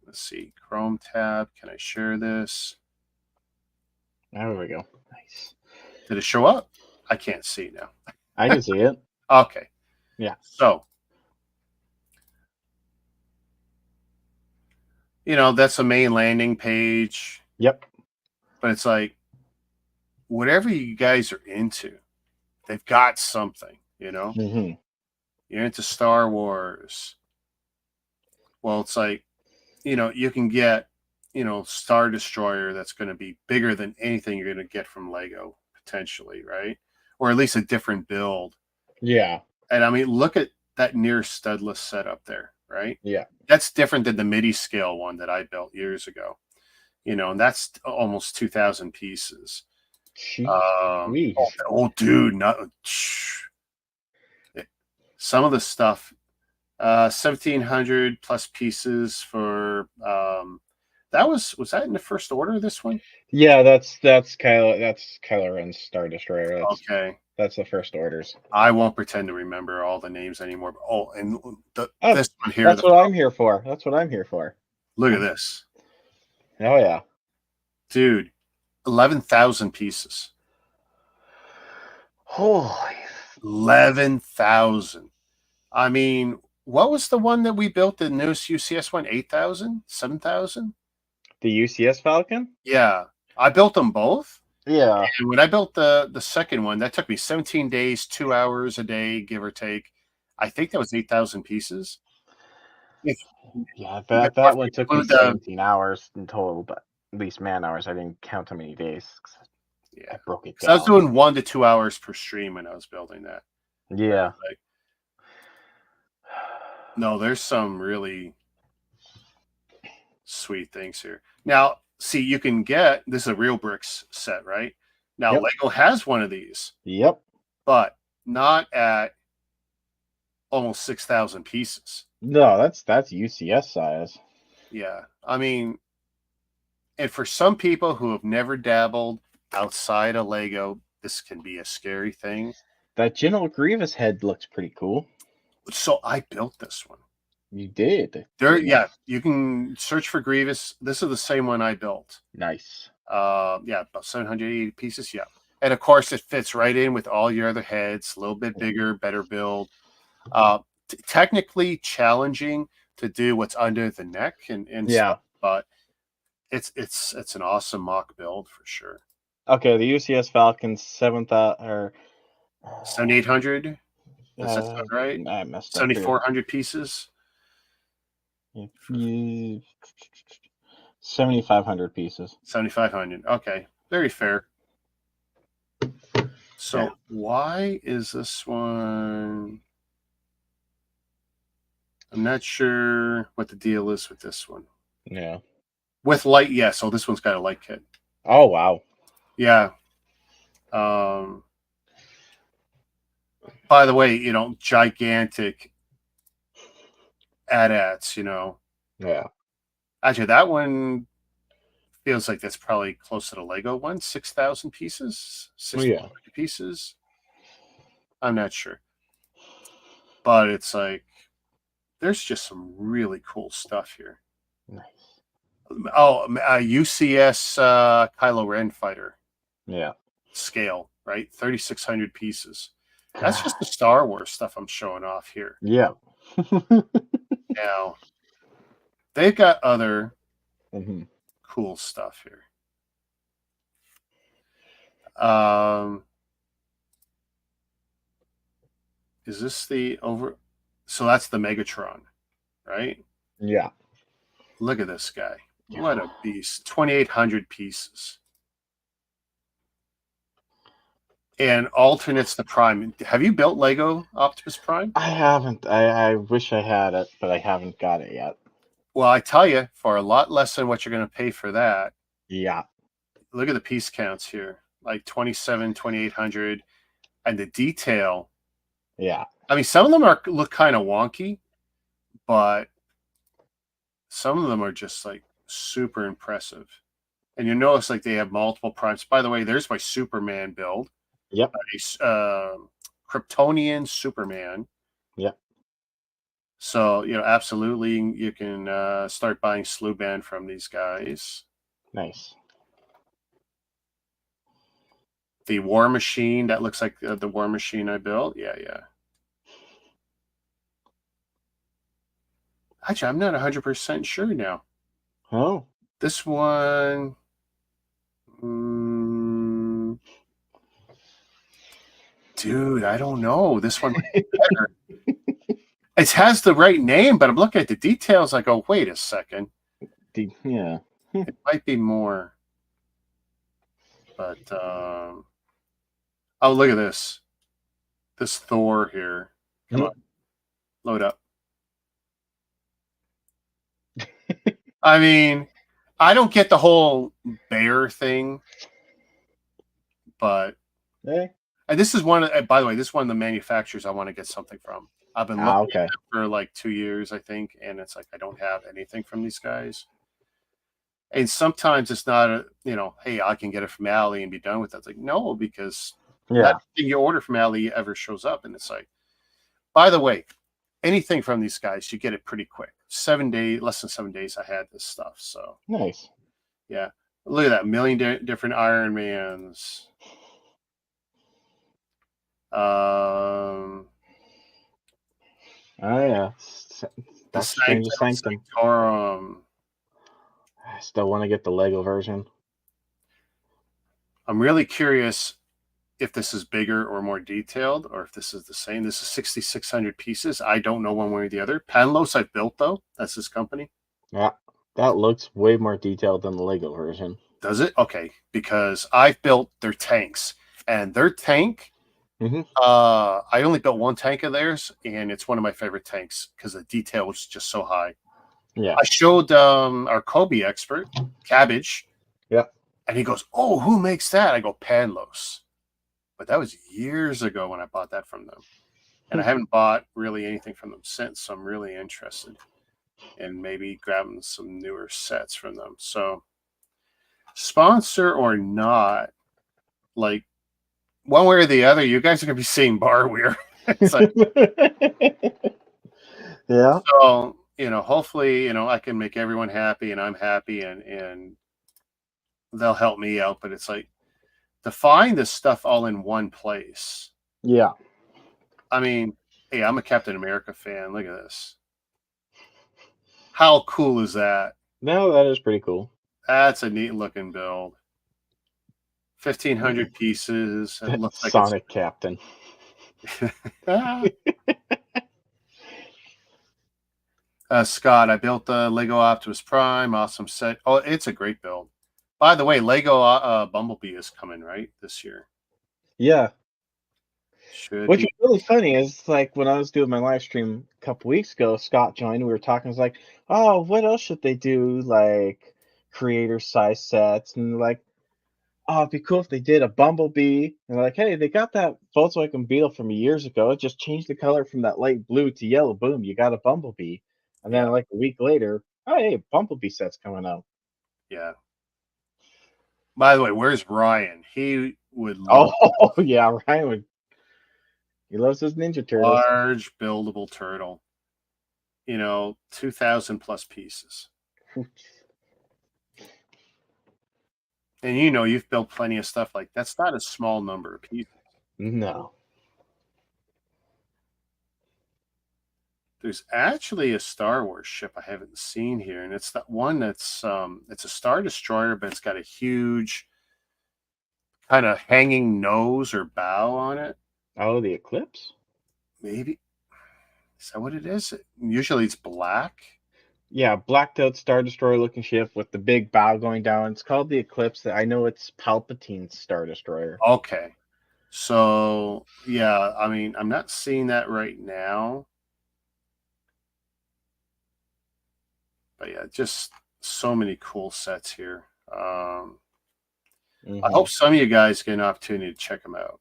Let's see, Chrome tab. Can I share this? There we go. Nice. Did it show up? I can't see now. I can see it. Okay. Yeah. So, that's a main landing page. Yep. But it's like, whatever you guys are into, they've got something, Mm-hmm. You're into Star Wars. Well, it's like, you can get, Star Destroyer that's going to be bigger than anything you're going to get from Lego, potentially, right? Or at least a different build. Yeah. And I mean, look at that near studless setup there, right? Yeah. That's different than the MIDI scale one that I built years ago. And that's almost 2,000 pieces. Dude, some of the stuff, 1,700 plus pieces for was that in the first order? This one? Yeah, that's Kylo Ren's Star Destroyer. Okay, that's the first orders. I won't pretend to remember all the names anymore. And this one here. That's what I'm here for. Look at this. Oh yeah, dude, 11,000 pieces. Holy, 11,000. I mean, what was the one that we built, the newest UCS one? 8,000? 7,000? The UCS Falcon? Yeah. I built them both. Yeah. And when I built the second one, that took me 17 days, 2 hours a day, give or take. I think that was 8,000 pieces. Yeah, that one took me 17 hours in total, but at least man hours. I didn't count how many days. Yeah. I broke it down. So I was doing 1 to 2 hours per stream when I was building that. Yeah. No, there's some really sweet things here. Now, see, you can get, this is a Reobrix set, right? Now, Yep. Lego has one of these, Yep. but not at almost 6,000 pieces. No, that's UCS size. Yeah. I mean, and for some people who have never dabbled outside of Lego, this can be a scary thing. That General Grievous head looks pretty cool. So I built this one. You did. Yeah, you can search for Grievous. This is the same one I built. Nice. Yeah, about 780 pieces. Yeah. And of course, it fits right in with all your other heads. A little bit bigger, better build. Technically challenging to do what's under the neck and stuff, but it's an awesome mock build for sure. Okay, the UCS Falcon 7,800. Does that sound right? I messed up. 7,400 pieces. 7,500 pieces. 7,500. Okay, very fair. So why is this one? I'm not sure what the deal is with this one. Yeah. With light, yes. So this one's got a light kit. Oh wow. Yeah. By the way, gigantic AT-ATs, Yeah. Actually, that one feels like that's probably close to the Lego one. 6,000 pieces? 6,000 pieces? I'm not sure. But it's like, there's just some really cool stuff here. Nice. Oh, UCS Kylo Ren fighter. Yeah. Scale, right? 3,600 pieces. That's just the Star Wars stuff I'm showing off here. Yeah. Now, they've got other cool stuff here. Is this the over? So that's the Megatron, right? Yeah. Look at this guy. What a beast. 2,800 pieces. And alternates the Prime. Have you built Lego Optimus Prime? I haven't. I wish I had it, but I haven't got it yet. Well, I tell you, for a lot less than what you're going to pay for that. Yeah. Look at the piece counts here. Like 2,800. And the detail. Yeah. I mean, some of them look kind of wonky, but some of them are just like super impressive. And you notice like they have multiple primes. By the way, there's my Superman build. Yep. Kryptonian Superman. Yep. So, absolutely you can start buying slew band from these guys. Nice. The War Machine, that looks like the War Machine I built. Yeah. Actually, I'm not 100% sure now. Oh. This one... dude, I don't know. This one might be better. It has the right name, but I'm looking at the details. I go, wait a second. Yeah. It might be more. But, oh, look at this. This Thor here. Come on. Load up. I mean, I don't get the whole bear thing, but and this is one. By the way, this is one of the manufacturers I want to get something from. I've been looking at it for like 2 years, I think, and it's like I don't have anything from these guys. And sometimes it's not hey, I can get it from Ali and be done with it. It's like no, because nothing you order from Ali ever shows up, and it's like. By the way, anything from these guys, you get it pretty quick. 7 days, less than 7 days, I had this stuff. So nice. Yeah, look at that, million different Iron Mans. Oh yeah, that's Strangest Sanctum. I still want to get the Lego version. I'm really curious if this is bigger or more detailed, or if this is the same. This is 6,600 pieces. I don't know one way or the other. Panlos I've built, though. That's his company. Yeah, that looks way more detailed than the Lego version. Does it? Okay, because I've built their tanks. And their tank, I only built one tank of theirs, and it's one of my favorite tanks because the detail was just so high. Yeah. I showed our Kobe expert, Cabbage. Yeah. And he goes, "Oh, who makes that?" I go, "Panlos." But that was years ago when I bought that from them. And I haven't bought really anything from them since. So I'm really interested in maybe grabbing some newer sets from them. So sponsor or not, like one way or the other, you guys are going to be seeing Barweer. It's like, yeah. so, hopefully, I can make everyone happy and I'm happy and they'll help me out. But it's like to find this stuff all in one place. Yeah. I mean, hey, I'm a Captain America fan. Look at this. How cool is that? No, that is pretty cool. That's a neat looking build. 1,500 pieces. It looks like Sonic Captain. Scott, I built the Lego Optimus Prime. Awesome set. Oh, it's a great build. By the way, Lego Bumblebee is coming, right, this year? Yeah. Which Be. is really funny is like when I was doing my live stream a couple weeks ago, Scott joined. We were talking. It's like, oh, what else should they do? Like creator size sets, and like, oh, it'd be cool if they did a Bumblebee. And they're like, hey, they got that Volkswagen Beetle from years ago. It just changed the color from that light blue to yellow. Boom, you got a Bumblebee. And then like a week later, oh, hey, Bumblebee set's coming out. Yeah. By the way, where's Ryan? He would love. Oh yeah, Ryan would. He loves his Ninja Turtles. Large buildable turtle. 2,000 plus pieces. And you've built plenty of stuff like that's not a small number of pieces. No. There's actually a Star Wars ship I haven't seen here, and it's that one that's it's a Star Destroyer, but it's got a huge kind of hanging nose or bow on it. Oh, the Eclipse? Maybe. Is that what it is? Usually it's black. Yeah, blacked out Star Destroyer looking ship with the big bow going down. It's called the Eclipse. I know it's Palpatine's Star Destroyer. Okay. So, yeah, I mean, I'm not seeing that right now. But yeah, just so many cool sets here. I hope some of you guys get an opportunity to check them out.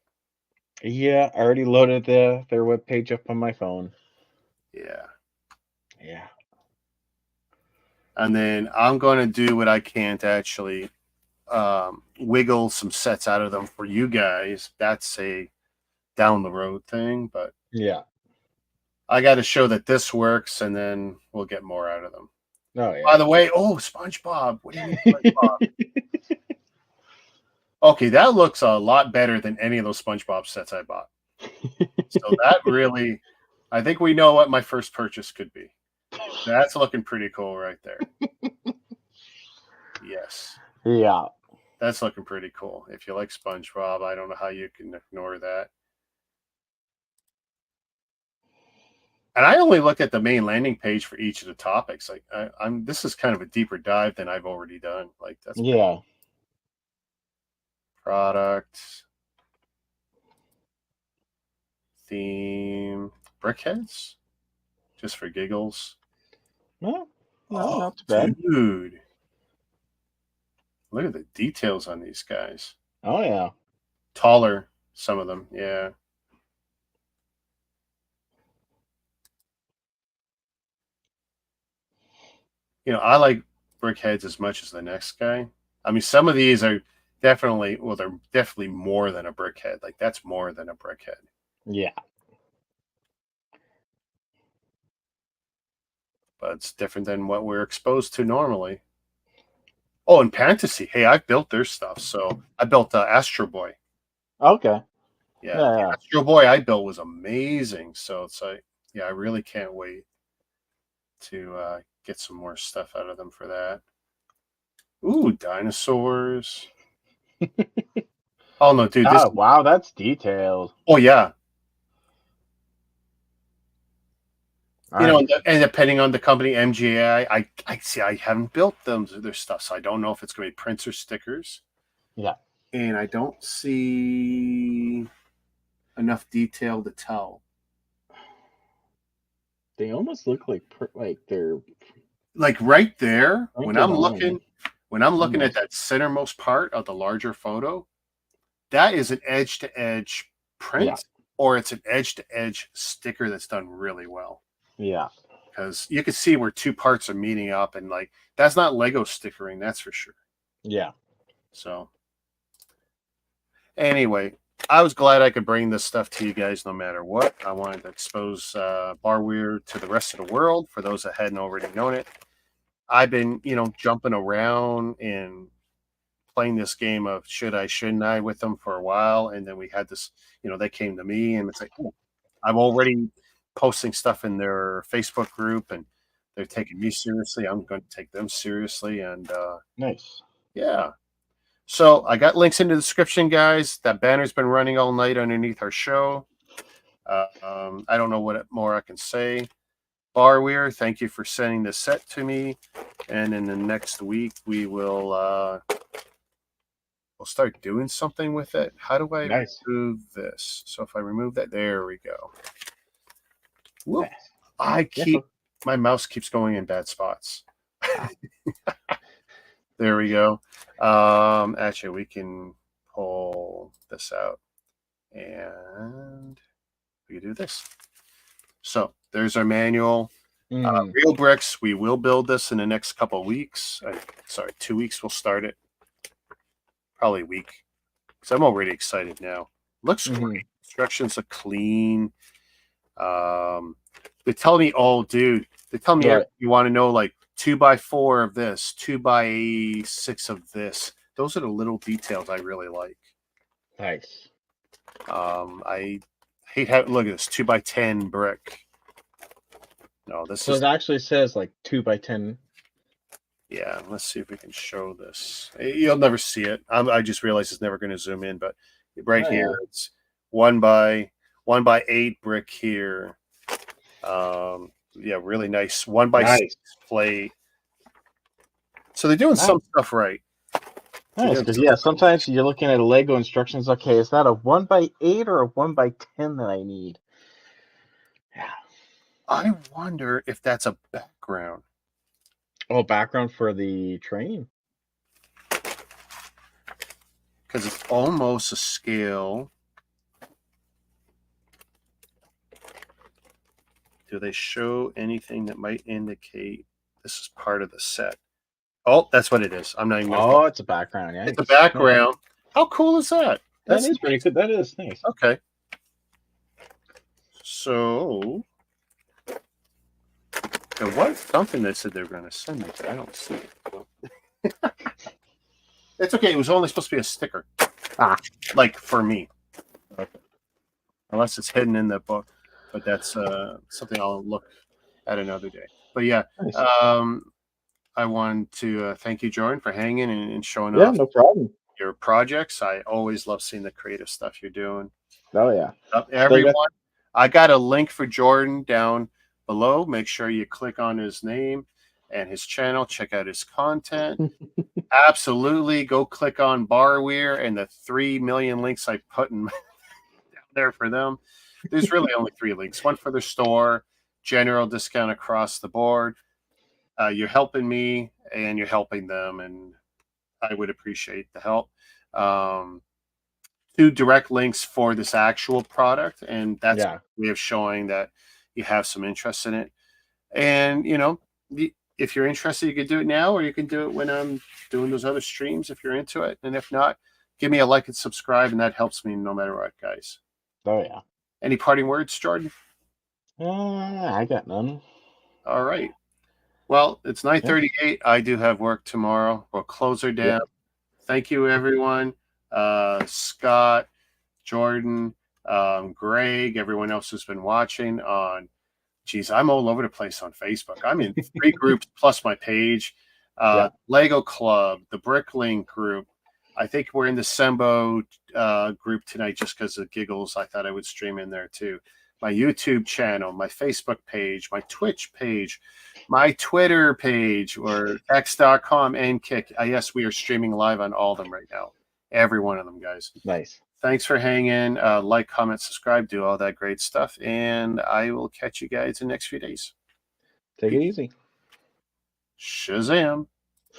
Yeah, I already loaded their webpage up on my phone. Yeah. Yeah. And then I'm going to do what I can to actually wiggle some sets out of them for you guys. That's a down the road thing, but yeah, I got to show that this works, and then we'll get more out of them. Oh yeah. By the way, SpongeBob. What do you mean, SpongeBob? Okay, that looks a lot better than any of those SpongeBob sets I bought. So that really, I think we know what my first purchase could be. That's looking pretty cool right there. Yes. Yeah. That's looking pretty cool. If you like SpongeBob, I don't know how you can ignore that. And I only look at the main landing page for each of the topics. Like this is kind of a deeper dive than I've already done. Like that's yeah. Product, theme, brickheads, just for giggles. No, not too bad. Dude, look at the details on these guys. Oh yeah. Taller, some of them, yeah. I like brickheads as much as the next guy. I mean, some of these are definitely, they're definitely more than a brickhead. Like, that's more than a brickhead. Yeah. But it's different than what we're exposed to normally. Oh, and Fantasy. Hey, I've built their stuff. So I built Astro Boy. Okay. Yeah. Astro Boy I built was amazing. So it's like, yeah, I really can't wait to get some more stuff out of them for that. Ooh, dinosaurs. Oh, no, dude. Wow, that's detailed. Oh, yeah. And depending on the company, MGA, I see. I haven't built their stuff, so I don't know if it's going to be prints or stickers. Yeah. And I don't see enough detail to tell. They almost look like they're like right there. When When I'm looking at Nice. that centermost part of the larger photo, that is an edge-to-edge print, Yeah. or it's an edge-to-edge sticker that's done really well. Yeah. Because you can see where two parts are meeting up, and like that's not Lego stickering, that's for sure. Yeah. So anyway, I was glad I could bring this stuff to you guys no matter what. I wanted to expose Barweer to the rest of the world for those that hadn't already known it. I've been, jumping around and playing this game of should I, shouldn't I with them for a while. And then we had this, they came to me and it's like, oh, I'm already posting stuff in their Facebook group and they're taking me seriously. I'm going to take them seriously. And Nice. yeah. So I got links in the description, guys. That banner's been running all night underneath our show. I don't know what more I can say. Barweer, thank you for sending this set to me. And in the next week, we'll start doing something with it. How do I remove this? So if I remove that, there we go. Whoop. My mouse keeps going in bad spots. There we go. Actually, we can pull this out and we can do this. So there's our manual. Reobrix, we will build this in the next couple of weeks. 2 weeks we'll start it. Probably a week. Because I'm already excited now. Looks great. Instructions are clean. They tell me, dude. They tell me you want to know like 2x4 of this, 2x6 of this. Those are the little details I really like. Nice. I hate how look at this 2x10 brick. No, this is. So it actually says like 2x10. Yeah, let's see if we can show this. You'll never see it. I just realized it's never going to zoom in, but here it's 1x8 brick here. Yeah, really nice 1x6 plate. So they're doing some stuff right. Nice, because sometimes you're looking at a Lego instructions. Okay, is that a 1x8 or a 1x10 that I need? Yeah. I wonder if that's a background. Oh, background for the train? Because it's almost a scale. Do they show anything that might indicate this is part of the set? Oh, that's what it is. I'm not even. It's a background. Yeah, it's a background. How cool is that? That is pretty good. That is nice. Okay. So, there was something they said they were going to send me, but I don't see it. It's okay. It was only supposed to be a sticker. Like for me. Okay. Unless it's hidden in the book. But that's something I'll look at another day. But yeah, nice. I want to thank you, Jordan, for hanging and showing off. No problem. Your projects. I always love seeing the creative stuff you're doing. Oh yeah. Everyone, I got a link for Jordan down below. Make sure you click on his name and his channel. Check out his content. Absolutely, go click on Barweer and the 3 million links I put in down there for them. There's really only 3 links. One for their store, general discount across the board. You're helping me and you're helping them, and I would appreciate the help. 2 direct links for this actual product, and that's a way of showing that you have some interest in it. And, if you're interested, you can do it now, or you can do it when I'm doing those other streams if you're into it. And if not, give me a like and subscribe, and that helps me no matter what, guys. Oh, yeah. Any parting words, Jordan? I got none. All right. Well, it's 9:38. I do have work tomorrow. We'll close her down. Thank you, everyone. Scott, Jordan, Greg, everyone else who's been watching on. Geez, I'm all over the place on Facebook. I'm in 3 groups plus my page. Lego Club, the BrickLink group. I think we're in the Sembo group tonight just because of giggles. I thought I would stream in there too. My YouTube channel, my Facebook page, my Twitch page, my Twitter page, or x.com and Kick. Yes, we are streaming live on all of them right now. Every one of them, guys. Nice. Thanks for hanging. Like, comment, subscribe, do all that great stuff. And I will catch you guys in the next few days. Take it easy. Shazam.